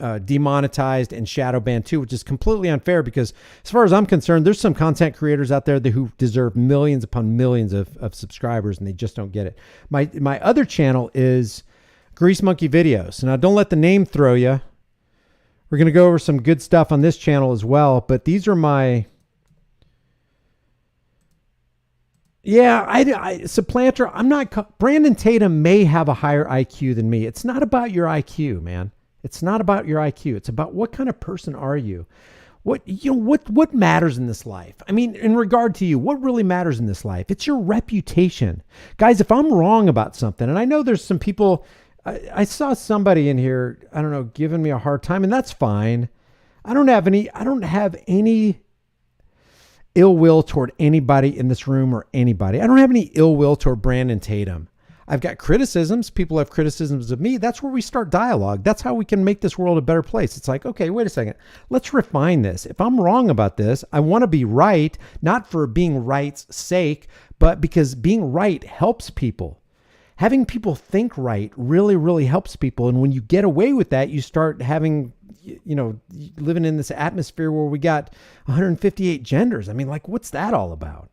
demonetized and shadow banned too, which is completely unfair because as far as I'm concerned, there's some content creators out there who deserve millions upon millions of subscribers and they just don't get it. My other channel is Grease Monkey Videos. Now don't let the name throw you. We're going to go over some good stuff on this channel as well, but these are my... Yeah, Supplanter, I'm not... Brandon Tatum may have a higher IQ than me. It's not about your IQ, man. It's not about your IQ. It's about what kind of person are you? What matters in this life? I mean, in regard to you, what really matters in this life? It's your reputation. Guys, if I'm wrong about something, and I know there's some people... I saw somebody in here, I don't know, giving me a hard time, and that's fine. I don't have any ill will toward anybody in this room or anybody. I don't have any ill will toward Brandon Tatum. I've got criticisms. People have criticisms of me. That's where we start dialogue. That's how we can make this world a better place. It's like, okay, wait a second. Let's refine this. If I'm wrong about this, I want to be right, not for being right's sake, but because being right helps people. Having people think right really, really helps people. And when you get away with that, you start having, living in this atmosphere where we got 158 genders. I mean, like, what's that all about?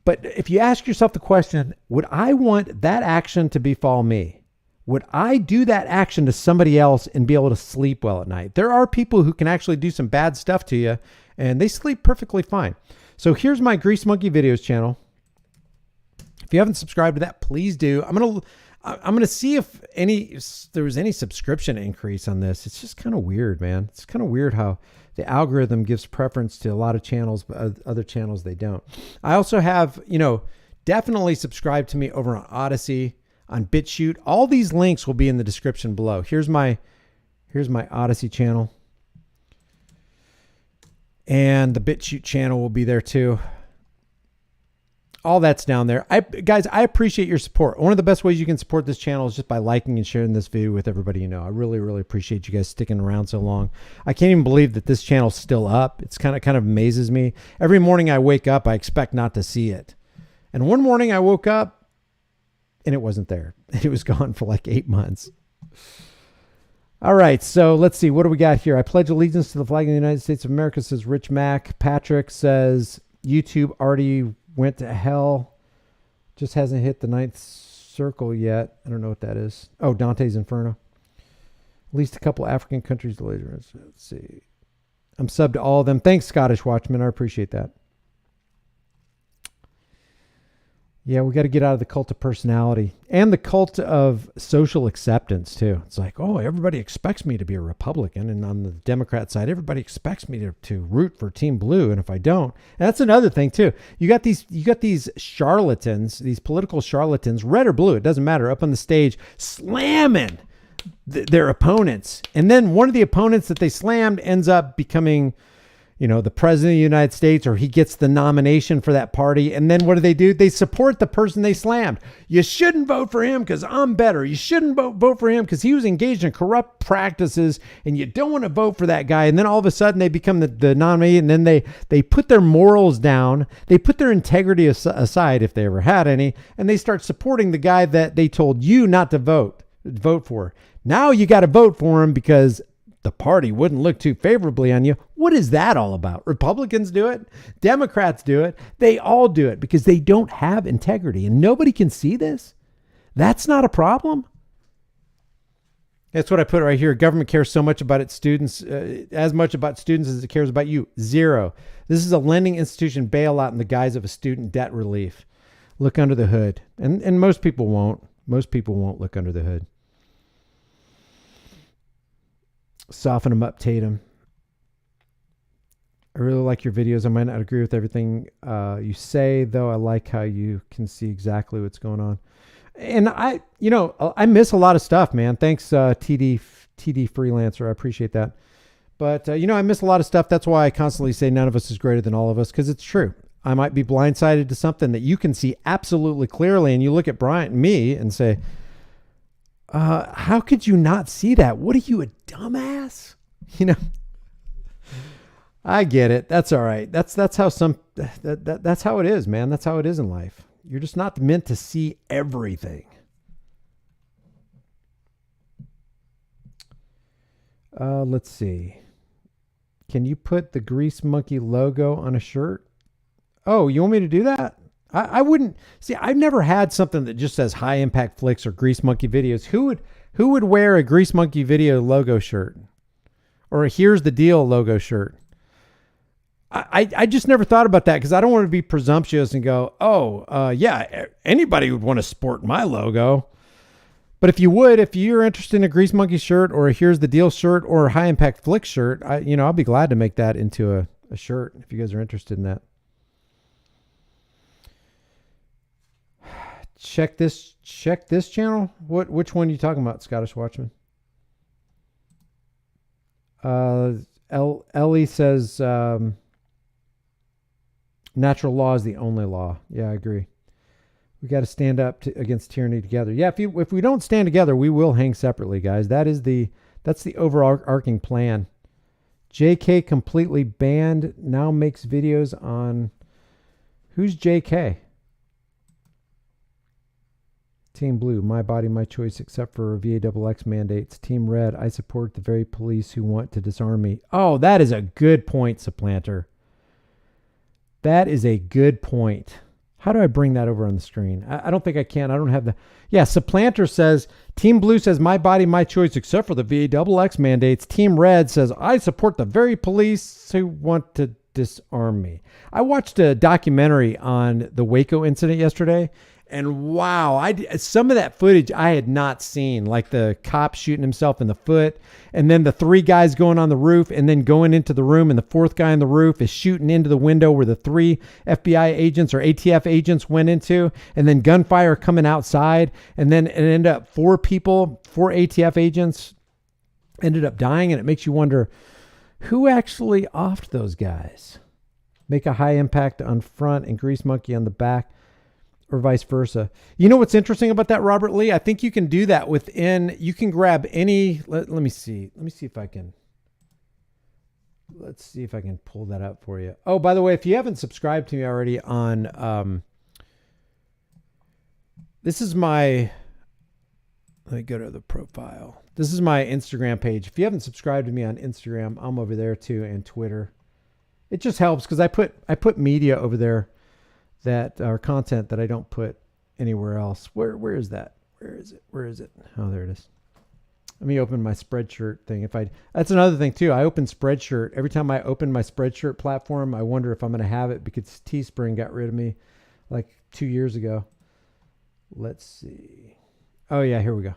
But if you ask yourself the question, would I want that action to befall me? Would I do that action to somebody else and be able to sleep well at night? There are people who can actually do some bad stuff to you and they sleep perfectly fine. So here's my Grease Monkey Videos channel. If you haven't subscribed to that, please do. I'm going to see if there was any subscription increase on this. It's just kind of weird, man. It's kind of weird how the algorithm gives preference to a lot of channels, but other channels they don't. I also have, definitely subscribe to me over on Odyssey, on BitChute. All these links will be in the description below. Here's my Odyssey channel. And the BitChute channel will be there too. All that's down there. Guys, I appreciate your support. One of the best ways you can support this channel is just by liking and sharing this video with everybody you know. I really, really appreciate you guys sticking around so long. I can't even believe that this channel's still up. It's kind of amazes me. Every morning I wake up, I expect not to see it. And one morning I woke up and it wasn't there. It was gone for like 8 months. All right, so let's see. What do we got here? I pledge allegiance to the flag of the United States of America, says Rich Mac. Patrick says YouTube already went to hell. Just hasn't hit the 9th circle yet. I don't know what that is. Oh, Dante's Inferno. At least a couple African countries later. Let's see. I'm subbed to all of them. Thanks, Scottish Watchman. I appreciate that. Yeah, we got to get out of the cult of personality and the cult of social acceptance too. It's like, oh, everybody expects me to be a Republican, and on the Democrat side, everybody expects me to root for Team Blue, and if I don't, and that's another thing too. You got these charlatans, these political charlatans, red or blue, it doesn't matter, up on the stage slamming their opponents, and then one of the opponents that they slammed ends up becoming, the president of the United States, or he gets the nomination for that party. And then what do? They support the person they slammed. You shouldn't vote for him because I'm better. You shouldn't vote for him because he was engaged in corrupt practices, and you don't want to vote for that guy. And then all of a sudden they become the nominee, and then they put their morals down. They put their integrity aside, if they ever had any, and they start supporting the guy that they told you not to vote for. Now you got to vote for him because the party wouldn't look too favorably on you. What is that all about? Republicans do it. Democrats do it. They all do it because they don't have integrity, and nobody can see this. That's not a problem. That's what I put right here. Government cares so much about its students, as much about students as it cares about you. Zero. This is a lending institution bailout in the guise of a student debt relief. Look under the hood. And most people won't. Most people won't look under the hood. Soften them up, Tatum. I really like your videos. I might not agree with everything you say, though. I like how you can see exactly what's going on. And I miss a lot of stuff, man. Thanks, TD Freelancer. I appreciate that. But, I miss a lot of stuff. That's why I constantly say none of us is greater than all of us, because it's true. I might be blindsided to something that you can see absolutely clearly, and you look at me and say, how could you not see that? What are you, a dumbass? I get it. That's all right. That's how that's how it is, man. That's how it is in life. You're just not meant to see everything. Let's see. Can you put the Grease Monkey logo on a shirt? Oh, you want me to do that? I wouldn't see. I've never had something that just says High Impact Flicks or Grease Monkey Videos. Who would wear a Grease Monkey Video logo shirt or a Here's the Deal logo shirt? I just never thought about that because I don't want to be presumptuous and go, yeah, anybody would want to sport my logo. But if you're interested in a Grease Monkey shirt or a Here's the Deal shirt or a High Impact Flicks shirt, I'll be glad to make that into a shirt if you guys are interested in that. Check this channel. Which one are you talking about, Scottish Watchman? Ellie says natural law is the only law. Yeah, I agree. We got to stand up against tyranny together. Yeah, if we don't stand together, we will hang separately, guys. That's the overarching plan. JK completely banned, now makes videos on... Who's JK? Team Blue, my body, my choice, except for VAXX mandates. Team Red, I support the very police who want to disarm me. Oh, that is a good point, Supplanter. That is a good point. How do I bring that over on the screen? I don't think I can. I don't have the... Yeah, Supplanter says, Team Blue says, my body, my choice, except for the VAXX mandates. Team Red says, I support the very police who want to disarm me. I watched a documentary on the Waco incident yesterday, And wow, some of that footage I had not seen, like the cop shooting himself in the foot, and then the 3 guys going on the roof and then going into the room, and the 4th guy on the roof is shooting into the window where the 3 FBI agents or ATF agents went into, and then gunfire coming outside, and then it ended up 4 ATF agents ended up dying, and it makes you wonder who actually offed those guys. Make a high impact on front and grease monkey on the back, or vice versa. You know what's interesting about that, Robert Lee? I think you can do that you can grab any, let me see if I can, let's see if I can pull that up for you. Oh, by the way, if you haven't subscribed to me already on, this is my, let me go to the profile. This is my Instagram page. If you haven't subscribed to me on Instagram, I'm over there too, and Twitter. It just helps because I put media over there that are content that I don't put anywhere else. Where is that? Where is it? Oh, there it is. Let me open my Spreadshirt thing. That's another thing too. I open Spreadshirt. Every time I open my Spreadshirt platform, I wonder if I'm going to have it because Teespring got rid of me like 2 years ago. Let's see. Oh yeah, here we go.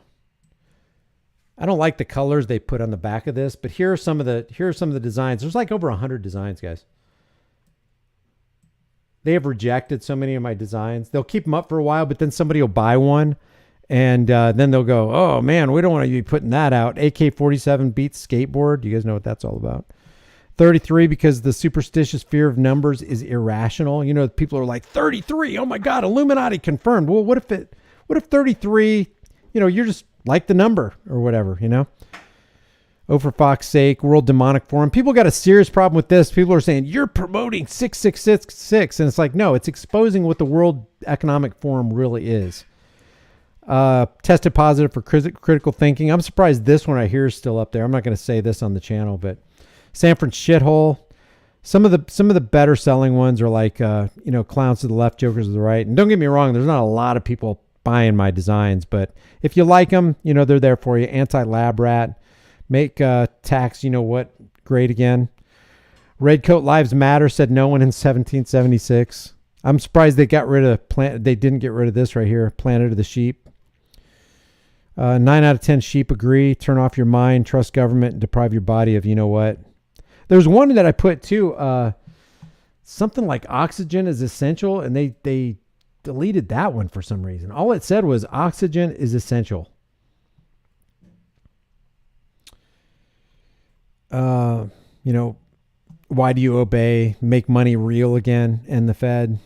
I don't like the colors they put on the back of this, but here are some of the designs. There's like over 100 designs, guys. They have rejected so many of my designs. They'll keep them up for a while, but then somebody will buy one, and then they'll go, "Oh man, we don't want to be putting that out." AK-47 beats skateboard. You guys know what that's all about. 33 because the superstitious fear of numbers is irrational. You know, people are like 33. Oh my God, Illuminati confirmed. Well, what if 33? You know, you're just like the number or whatever, you know. Oh, for Fox's sake, World Demonic Forum. People got a serious problem with this. People are saying, you're promoting 6666. And it's like, no, it's exposing what the World Economic Forum really is. Tested positive for critical thinking. I'm surprised this one right here is still up there. I'm not going to say this on the channel, but Sanford shithole. Some of the better selling ones are like, clowns to the left, jokers to the right. And don't get me wrong, there's not a lot of people buying my designs, but if you like them, they're there for you. Anti-lab rat, make tax, great again. Redcoat Lives Matter said no one in 1776. I'm surprised they got rid of they didn't get rid of this right here, Planet of the Sheep. 9 out of 10 sheep agree. Turn off your mind, trust government, and deprive your body of what. There's one that I put too, something like oxygen is essential, and they deleted that one for some reason. All it said was oxygen is essential. Why do you obey? Make money real again, and the Fed.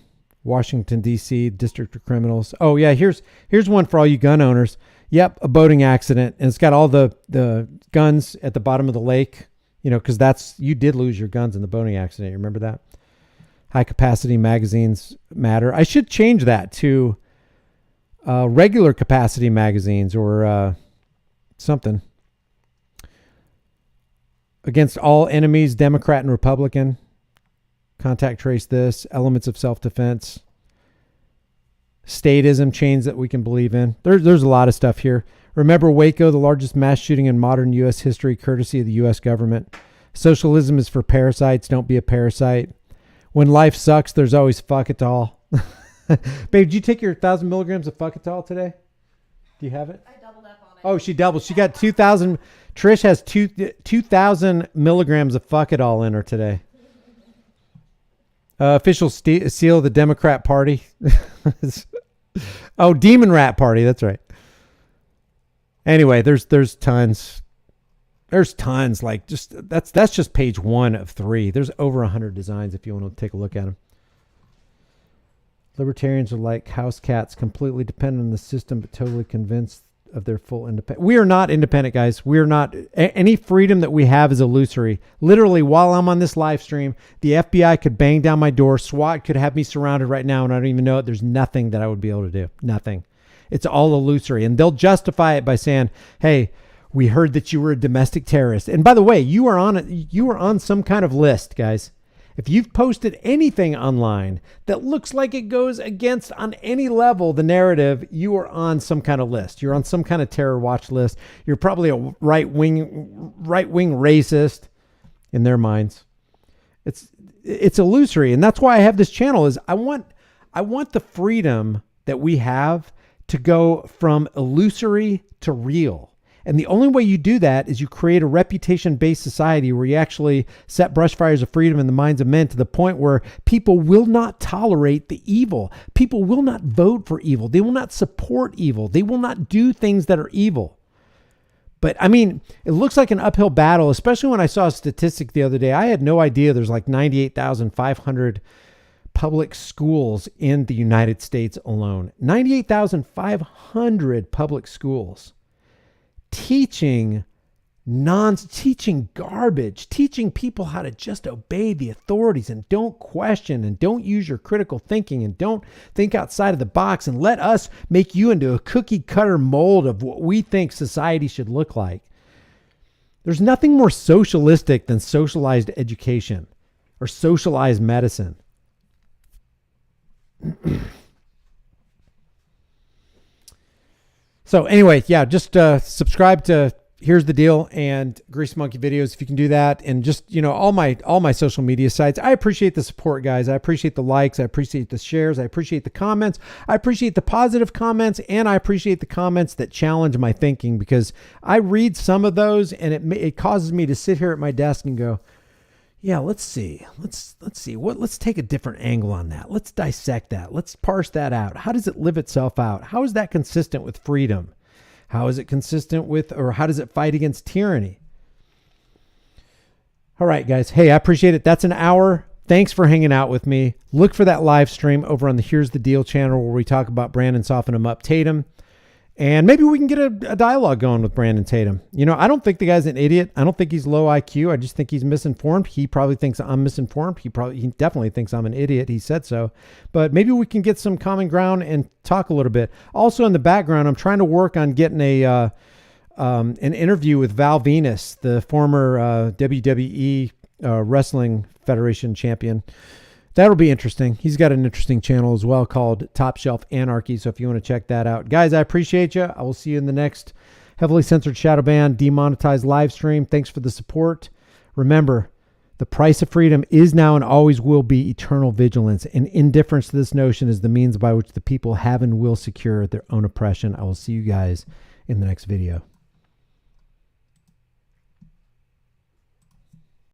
Washington D.C. District of Criminals. Oh yeah, here's one for all you gun owners. Yep, a boating accident, and it's got all the guns at the bottom of the lake. Because you did lose your guns in the boating accident. You remember that? High capacity magazines matter. I should change that to regular capacity magazines or something. Against all enemies, Democrat and Republican. Contact trace this. Elements of self-defense. Statism, chains that we can believe in. There's a lot of stuff here. Remember Waco, the largest mass shooting in modern U.S. history, courtesy of the U.S. government. Socialism is for parasites. Don't be a parasite. When life sucks, there's always fuckatol. Babe, did you take your 1,000 milligrams of fuckatol today? Do you have it? I doubled up on it. Oh, she doubled. She got 2,000. Trish has 2,000 milligrams of fuckatol in her today. Official seal of the Democrat Party. Oh, Demon Rat Party. That's right. Anyway, there's tons. There's tons. Like that's just page 1 of 3. There's over 100 designs if you want to take a look at them. Libertarians are like house cats, completely dependent on the system, but totally convinced of their full independence. We are not independent, guys. We are not. Any freedom that we have is illusory. Literally, while I'm on this live stream, the FBI could bang down my door. SWAT could have me surrounded right now, and I don't even know it. There's nothing that I would be able to do. Nothing. It's all illusory. And they'll justify it by saying, hey, we heard that you were a domestic terrorist. And by the way, you are on some kind of list, guys. If you've posted anything online that looks like it goes against on any level the narrative, you are on some kind of list. You're on some kind of terror watch list. You're probably a right-wing racist in their minds. It's illusory, and that's why I have this channel. Is I want the freedom that we have to go from illusory to real. And the only way you do that is you create a reputation-based society where you actually set brush fires of freedom in the minds of men to the point where people will not tolerate the evil. People will not vote for evil. They will not support evil. They will not do things that are evil. But I mean, it looks like an uphill battle, especially when I saw a statistic the other day. I had no idea there's like 98,500 public schools in the United States alone. 98,500 public schools. Teaching garbage, teaching people how to just obey the authorities and don't question and don't use your critical thinking and don't think outside of the box and let us make you into a cookie cutter mold of what we think society should look like. There's nothing more socialistic than socialized education or socialized medicine. So anyway, yeah, just subscribe to Here's the Deal and Grease Monkey videos if you can do that, and just, you know, all my social media sites. I appreciate the support, guys. I appreciate the likes. I appreciate the shares. I appreciate the comments. I appreciate the positive comments, and I appreciate the comments that challenge my thinking, because I read some of those and it causes me to sit here at my desk and go, yeah, let's see. Let's take a different angle on that. Let's dissect that. Let's parse that out. How does it live itself out? How is that consistent with freedom? How is it consistent with, or how does it fight against tyranny? All right, guys. Hey, I appreciate it. That's an hour. Thanks for hanging out with me. Look for that live stream over on the Here's the Deal channel where we talk about Brandon Soften 'em Up Tatum. And maybe we can get a dialogue going with Brandon Tatum. You know, I don't think the guy's an idiot. I don't think he's low IQ. I just think he's misinformed. He probably thinks I'm misinformed. He definitely thinks I'm an idiot. He said so. But maybe we can get some common ground and talk a little bit. Also in the background, I'm trying to work on getting an interview with Val Venus, the former WWE Wrestling Federation champion. That'll be interesting. He's got an interesting channel as well called Top Shelf Anarchy. So if you want to check that out, guys, I appreciate you. I will see you in the next heavily censored, shadow banned, demonetized live stream. Thanks for the support. Remember, the price of freedom is now and always will be eternal vigilance, and indifference to this notion is the means by which the people have and will secure their own oppression. I will see you guys in the next video.